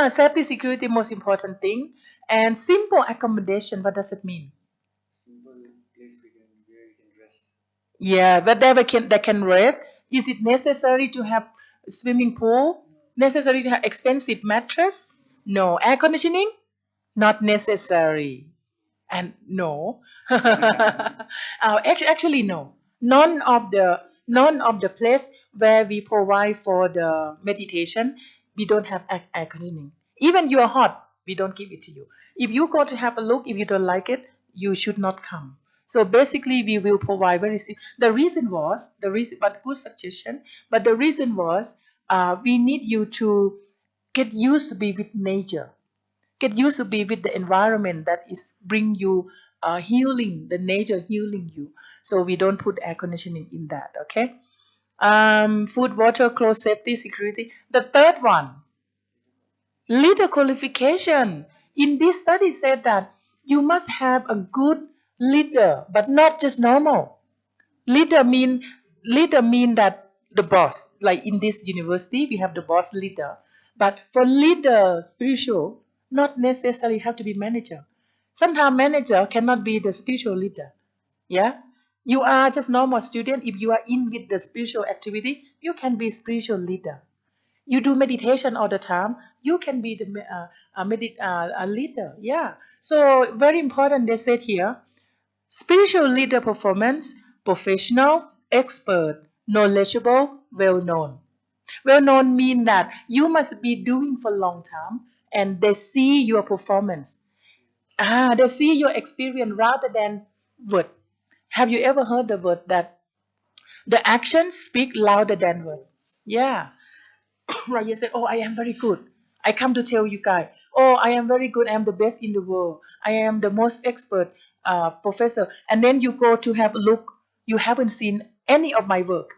Safety, security, most important thing. And simple accommodation. What does it mean? Simple place we can where you can rest. Yeah, but they can rest. Is it necessary to have swimming pool? Necessary to have expensive mattress? No. Air conditioning? Not necessary. And no. Actually, no. None of the place where we provide for the meditation, we don't have air conditioning. Even you are hot, we don't give it to you. If you go to have a look, if you don't like it, you should not come. So basically, we will provide the reason was the reason, but good suggestion. But the reason was we need you to get used to be with nature, get used to be with the environment that is bring you healing, the nature healing you. So we don't put air conditioning in that. Okay. Food, water, clothes, safety, security. The third one, leader qualification. In this study said that you must have a good leader, but not just normal. Leader mean leader mean that the boss. Like in this university, we have the boss leader. But for leader spiritual, not necessarily have to be manager. Sometimes manager cannot be the spiritual leader. Yeah. You are just normal student. If you are in with the spiritual activity, you can be spiritual leader. You do meditation all the time, you can be the a leader. Yeah. So very important. They said here, spiritual leader performance, professional, expert, knowledgeable, well known. Well known mean that you must be doing for a long time and they see your performance. They see your experience rather than word. Have you ever heard the word that the actions speak louder than words? Yeah. Right, you say, oh, I am very good. I come to tell you guys, oh, I am very good. I am the best in the world. I am the most expert professor. And then you go to have a look. You haven't seen any of my work.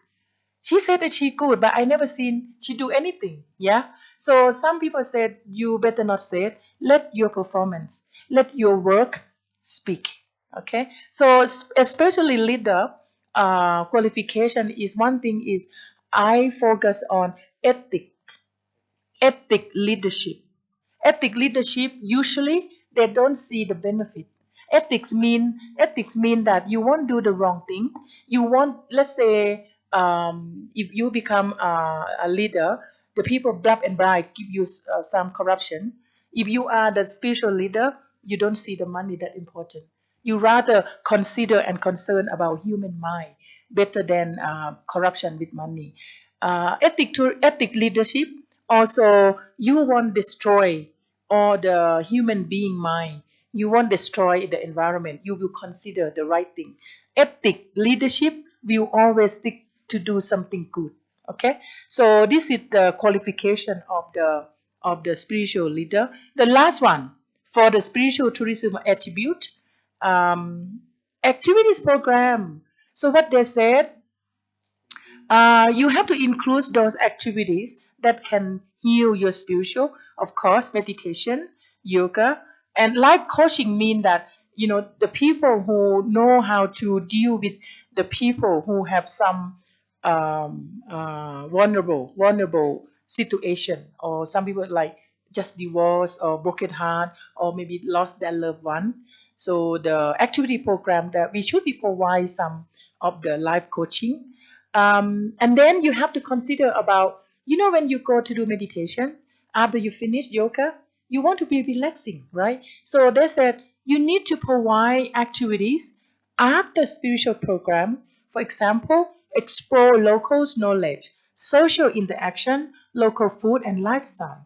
She said that she good, but I never seen she do anything. Yeah. So some people said you better not say it. Let your performance, let your work speak. Okay. So especially leader qualification is one thing is I focus on ethic, ethic leadership. Ethic leadership usually they don't see the benefit. Ethics mean that you won't do the wrong thing. You won't, let's say, if you become a leader, the people blab and bribe give you some corruption. If you are the spiritual leader, you don't see the money that important. You rather consider and concern about human mind better than corruption with money. Ethic leadership also, you won't destroy all the human being mind. You won't destroy the environment. You will consider the right thing. Ethic leadership will always stick to do something good. Okay, so this is the qualification of the spiritual leader. The last one for the spiritual tourism attribute, um, activities program. So what they said, you have to include those activities that can heal your spiritual, of course, meditation, yoga, and life coaching mean that the people who know how to deal with the people who have some vulnerable situation, or some people like just divorced or broken heart or maybe lost their loved one. So the activity program that we should be provide some of the life coaching, and then you have to consider about, when you go to do meditation, after you finish yoga, you want to be relaxing, right? So they said you need to provide activities after spiritual program. For example, explore locals' knowledge, social interaction, local food, and lifestyle.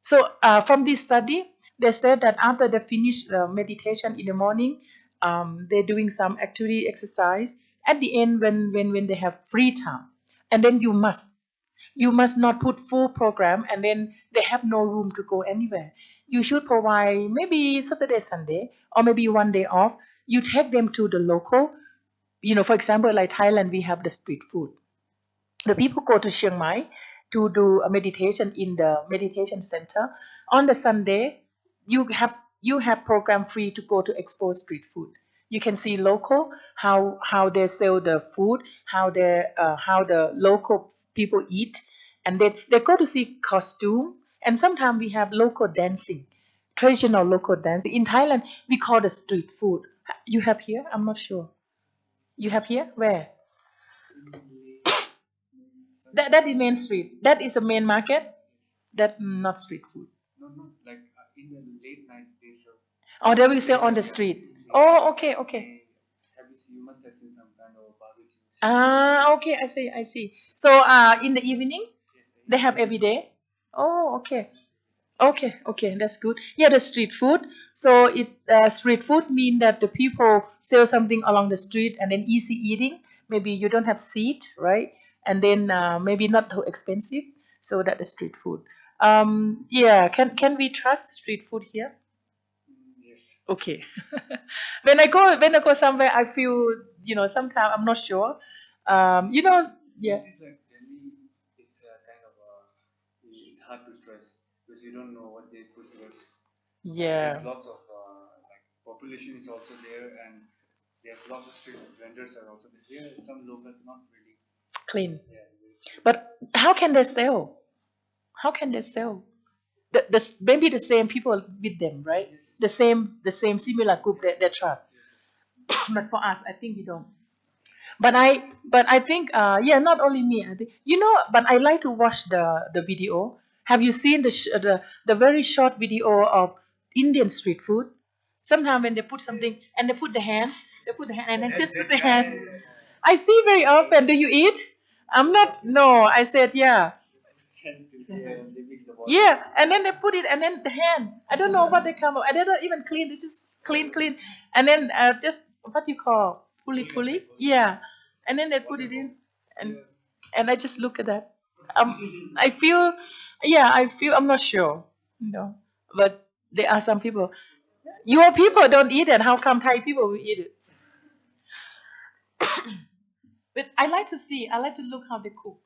So from this study, they said that after they finish meditation in the morning, they're doing some activity exercise. At the end, when they have free time, and then you must not put full program, and then they have no room to go anywhere. You should provide maybe Saturday, Sunday, or maybe one day off. You take them to the local. For example, like Thailand, we have the street food. The people go to Chiang Mai. to do a meditation in the meditation center. On the Sunday, you have you have program free to go to expo street food. You can see local how they sell the food, how the local people eat, and then they go to see costume. And sometimes we have local dancing, traditional local dancing. In Thailand, we call the street food. You have here? I'm not sure. You have here? Where? That is main street. That is a main market. That not street food. No, no, like in the late night they serve. Oh, they will sell on the street. Oh, okay, okay. You must have seen some kind of barbecue. Ah, okay, I see, I see. So, in the evening, they have every day. Oh, okay. Okay, okay, that's good. Yeah, the street food. So street food mean that the people sell something along the street and then easy eating. Maybe you don't have seat, right? And then maybe not too expensive. So that the street food. Yeah, can we trust street food here? Yes. Okay. When I go somewhere, I feel sometimes I'm not sure. Yeah, This is like Delhi. It's a kind of it's hard to trust because you don't know what they put to us. There's yeah, lots of like population is also there, and there's lots of street vendors are also there. Here, some locals not really. clean. Yeah. But how can they sell? How can they sell? Maybe the same people with them, right? Yes, yes. The same similar group that they trust. But for us, I think we don't. But I think yeah, not only me. I think but I like to watch the video. Have you seen the very short video of Indian street food? Sometimes when they put something and they put the hand and then just put the hand. I see very often. Do you eat? I'm not. No, I said yeah. They mix the water. Yeah, and then they put it, and then the hand. I don't know what they come up. I don't even clean. They just clean, clean, and then just what you call puli. Yeah, and then they put it in, and I just look at that. I feel, yeah, I feel. I'm not sure, but there are some people. Your people don't eat it. How come Thai people will eat it? But I like to see. I like to look how they cook.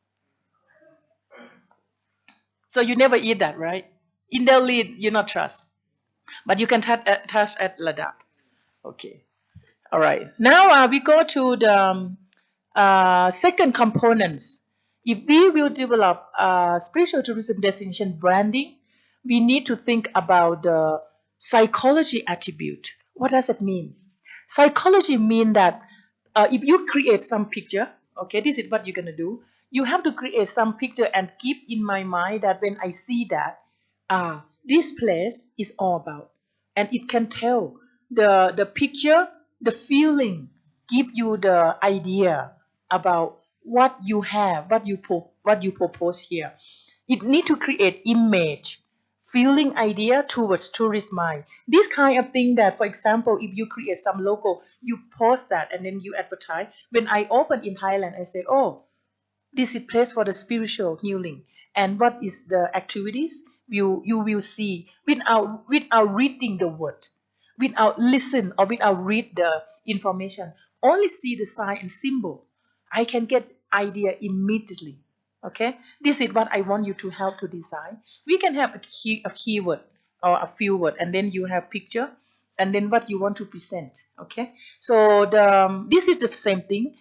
So you never eat that, right? In Delhi, you not trust. But you can touch at Ladakh. Okay. All right. Now we go to the second components. If we will develop spiritual tourism destination branding, we need to think about the psychology attribute. What does it mean? Psychology mean that if you create some picture, okay, this is what you're gonna do. You have to create some picture and keep in my mind that when I see that, this place is all about, and it can tell the picture, the feeling, give you the idea about what you have, what you propose here. It need to create image, feeling idea towards tourist mind. This kind of thing that, for example, if you create some logo, you post that and then you advertise. When I open in Thailand, I say, oh, this is place for the spiritual healing. And what is the activities you will see without reading the word, without listen or without read the information. Only see the sign and symbol. I can get idea immediately. Okay, this is what I want you to help to design. We can have a keyword or a few word, and then you have picture, and then what you want to present. Okay, so this is the same thing.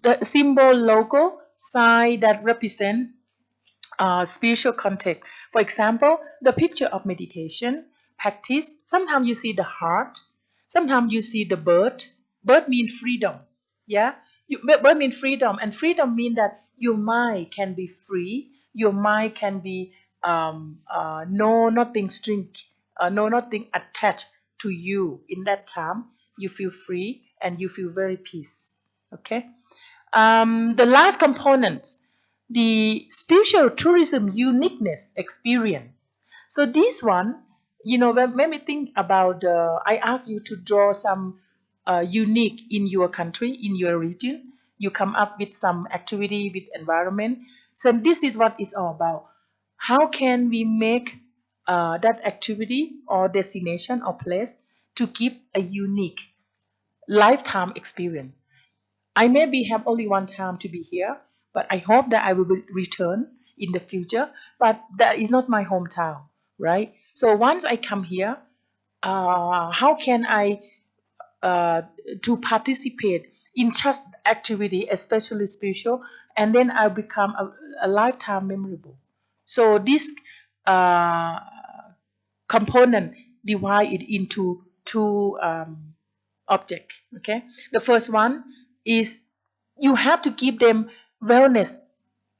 The symbol logo sign that represent spiritual context. For example, the picture of meditation practice. Sometimes you see the heart. Sometimes you see the bird. Bird means freedom. Yeah, bird means freedom, and freedom means that your mind can be free. Your mind can be no nothing string, no nothing attached to you. In that time, you feel free and you feel very peace. Okay. The last component, the spiritual tourism uniqueness experience. So this one, when we think about, I ask you to draw some unique in your country, in your region. You come up with some activity with environment. So this is what it's all about. How can we make that activity or destination or place to give a unique lifetime experience? I maybe have only one time to be here, but I hope that I will return in the future, but that is not my hometown, right? So once I come here, how can I uh, to participate in just activity, especially spiritual, and then I become a lifetime memorable. So this uh, component divide it into two object. Okay, the first one is you have to give them wellness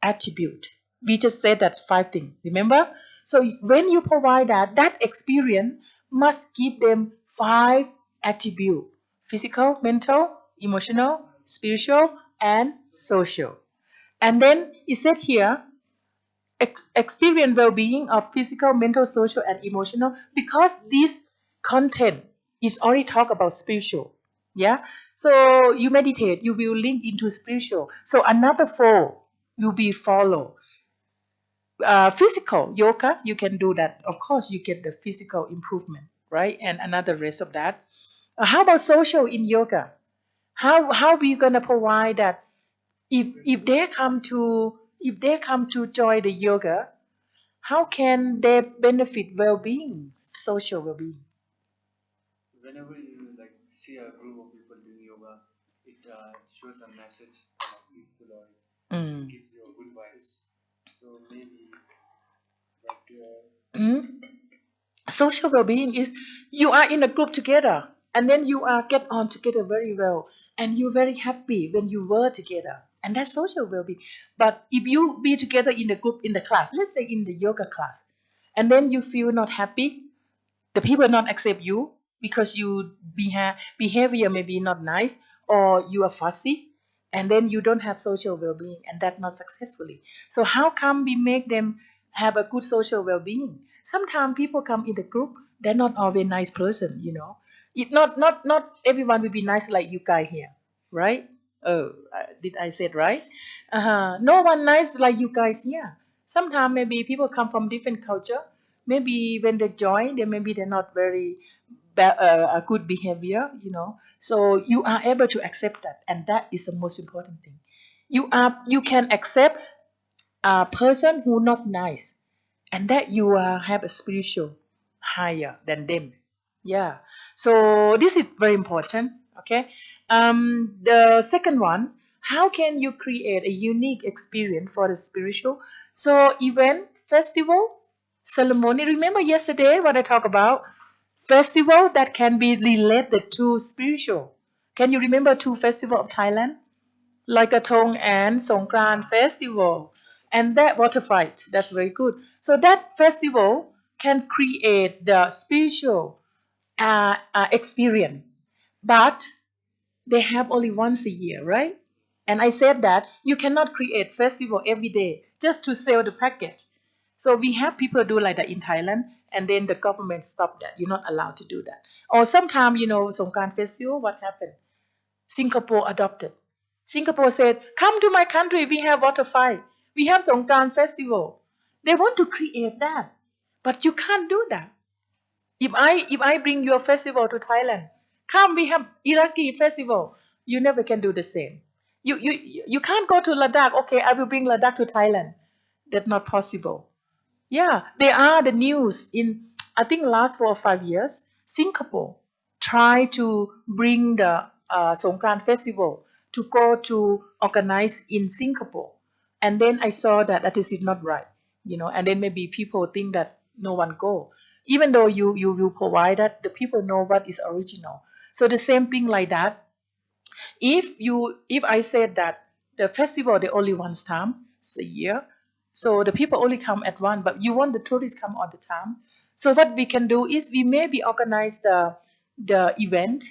attribute. We just said that five things, remember? So when you provide that experience must give them five attribute: physical, mental, emotional, spiritual, and social. And then it said here, experience well-being of physical, mental, social, and emotional, because this content is already talk about spiritual. Yeah. So you meditate, you will link into spiritual. So another four will be follow. Physical yoga, you can do that. Of course, you get the physical improvement, right? And another rest of that. How about social in yoga? How we gonna provide that? If they come to join the yoga, how can they benefit well-being, social well-being? Whenever you like see a group of people doing yoga, it shows a message like peaceful or it Mm. gives you a good vibes. So maybe like Mm. Social well-being is you are in a group together, and then you are get on together very well, and you're very happy when you were together, and that's social well-being. But if you be together in the group in the class, let's say in the yoga class, and then you feel not happy, the people not accept you because you behavior may be not nice, or you are fussy, and then you don't have social well-being, and that not successfully. So how come we make them have a good social well-being? Sometimes people come in the group, they're not always nice person. Not everyone will be nice like you guys here, right? Oh, did I say it right? No one nice like you guys here. Sometimes maybe people come from different culture. Maybe when they join, maybe they're not very a good behavior. So you are able to accept that, and that is the most important thing. You can accept a person who not nice, and that you have a spiritual higher than them. Yeah. So this is very important. Okay. The second one, how can you create a unique experience for the spiritual? So event, festival, ceremony. Remember yesterday what I talked about? Festival that can be related to spiritual. Can you remember two festivals of Thailand? Like a Thong and Songkran festival, and that water fight. That's very good. So that festival can create the spiritual experience, but they have only once a year, right? And I said that you cannot create festival every day just to sell the packet. So we have people do like that in Thailand, and then the government stop that. You're not allowed to do that. Or sometimes, Songkran festival, what happened? Singapore adopted. Singapore said, "Come to my country, we have water fight. We have Songkran festival." They want to create that. But you can't do that. If I bring your festival to Thailand, come, we have Iraqi festival. You never can do the same. You can't go to Ladakh. Okay, I will bring Ladakh to Thailand. That's not possible. Yeah, they are the news in, I think, last 4 or 5 years. Singapore try to bring the Songkran festival to go to organize in Singapore, and then I saw that this is not right. And then maybe people think that no one go, even though you will provide that the people know what is original. So the same thing like that, if I said that the festival they only once time a year, so the people only come at one, but you want the tourists come all the time. So what we can do is we maybe organize the event,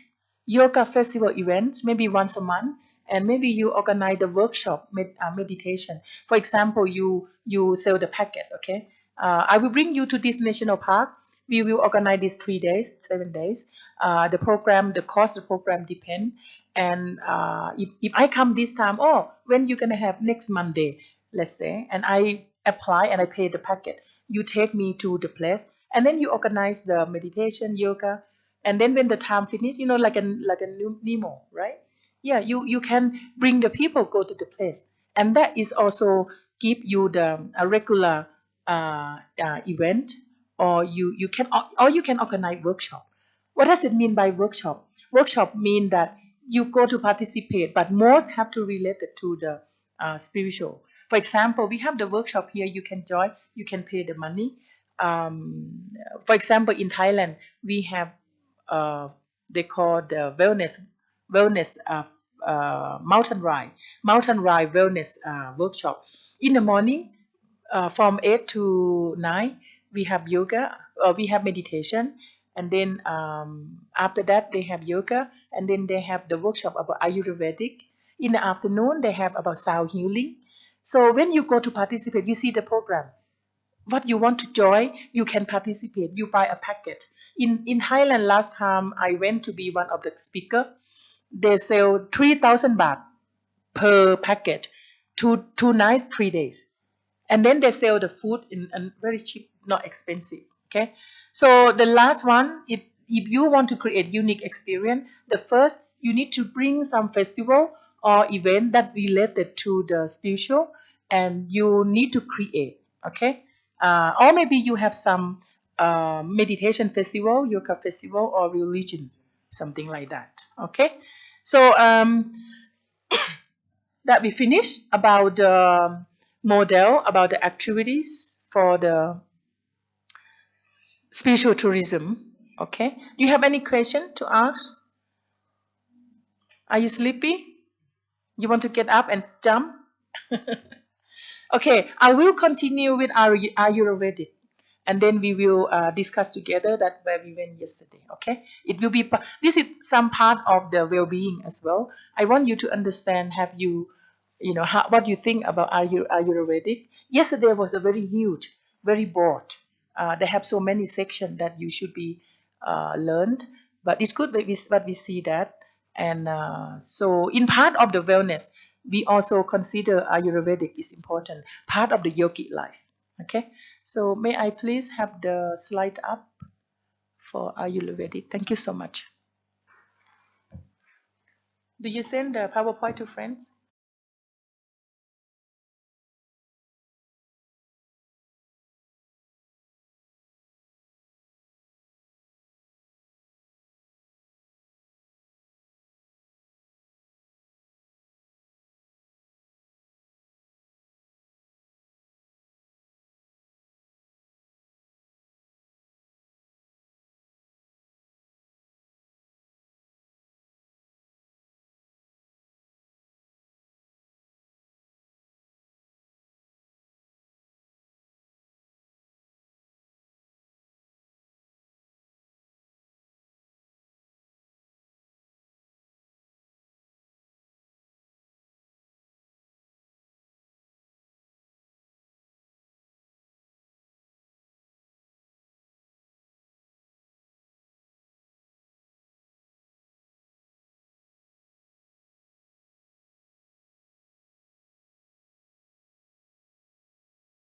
yoga festival event, maybe once a month, and maybe you organize the workshop meditation. For example, you sell the packet, okay? I will bring you to this national park. We will organize this 3 days, 7 days. The cost of the program depend. And if I come this time, oh, when you gonna have next Monday, let's say, and I apply and I pay the packet, you take me to the place, and then you organize the meditation, yoga, and then when the time finish, like a Nemo, right? Yeah, you can bring the people go to the place, and that is also give you the a regular event, or you can organize workshop. What does it mean by workshop? Workshop mean that you go to participate, but most have to relate it to the spiritual. For example, we have the workshop here. You can join. You can pay the money. For example, in Thailand, we have uh, they call the wellness mountain ride wellness workshop. In the morning, from 8 to 9, we have yoga, we have meditation, and then after that they have yoga, and then they have the workshop about Ayurvedic. In the afternoon, they have about sound healing. So when you go to participate, you see the program. What you want to join, you can participate. You buy a packet. In Thailand, last time I went to be one of the speaker, they sell 3,000 baht per packet, two nights, 3 days, and then they sell the food in a very cheap, not expensive. Okay, so the last one, if you want to create unique experience, the first you need to bring some festival or event that related to the spiritual, and you need to create. Okay, or maybe you have some meditation festival, yoga festival, or religion, something like that. Okay, so that we finished about the model, about the activities for the spiritual tourism. Okay. Do you have any question to ask? Are you sleepy? You want to get up and jump? Okay, I will continue with our Ayurvedic, and then we will discuss together that where we went yesterday. Okay, it will be this is some part of the well-being as well. I want you to understand. Have you, what you think about Ayurvedic? Yesterday was a very huge, very broad. They have so many sections that you should be learned, but it's good that we see that. And so, in part of the wellness, we also consider Ayurvedic is important, part of the yogic life. Okay, so may I please have the slide up for Ayurvedic? Thank you so much. Do you send the PowerPoint to friends?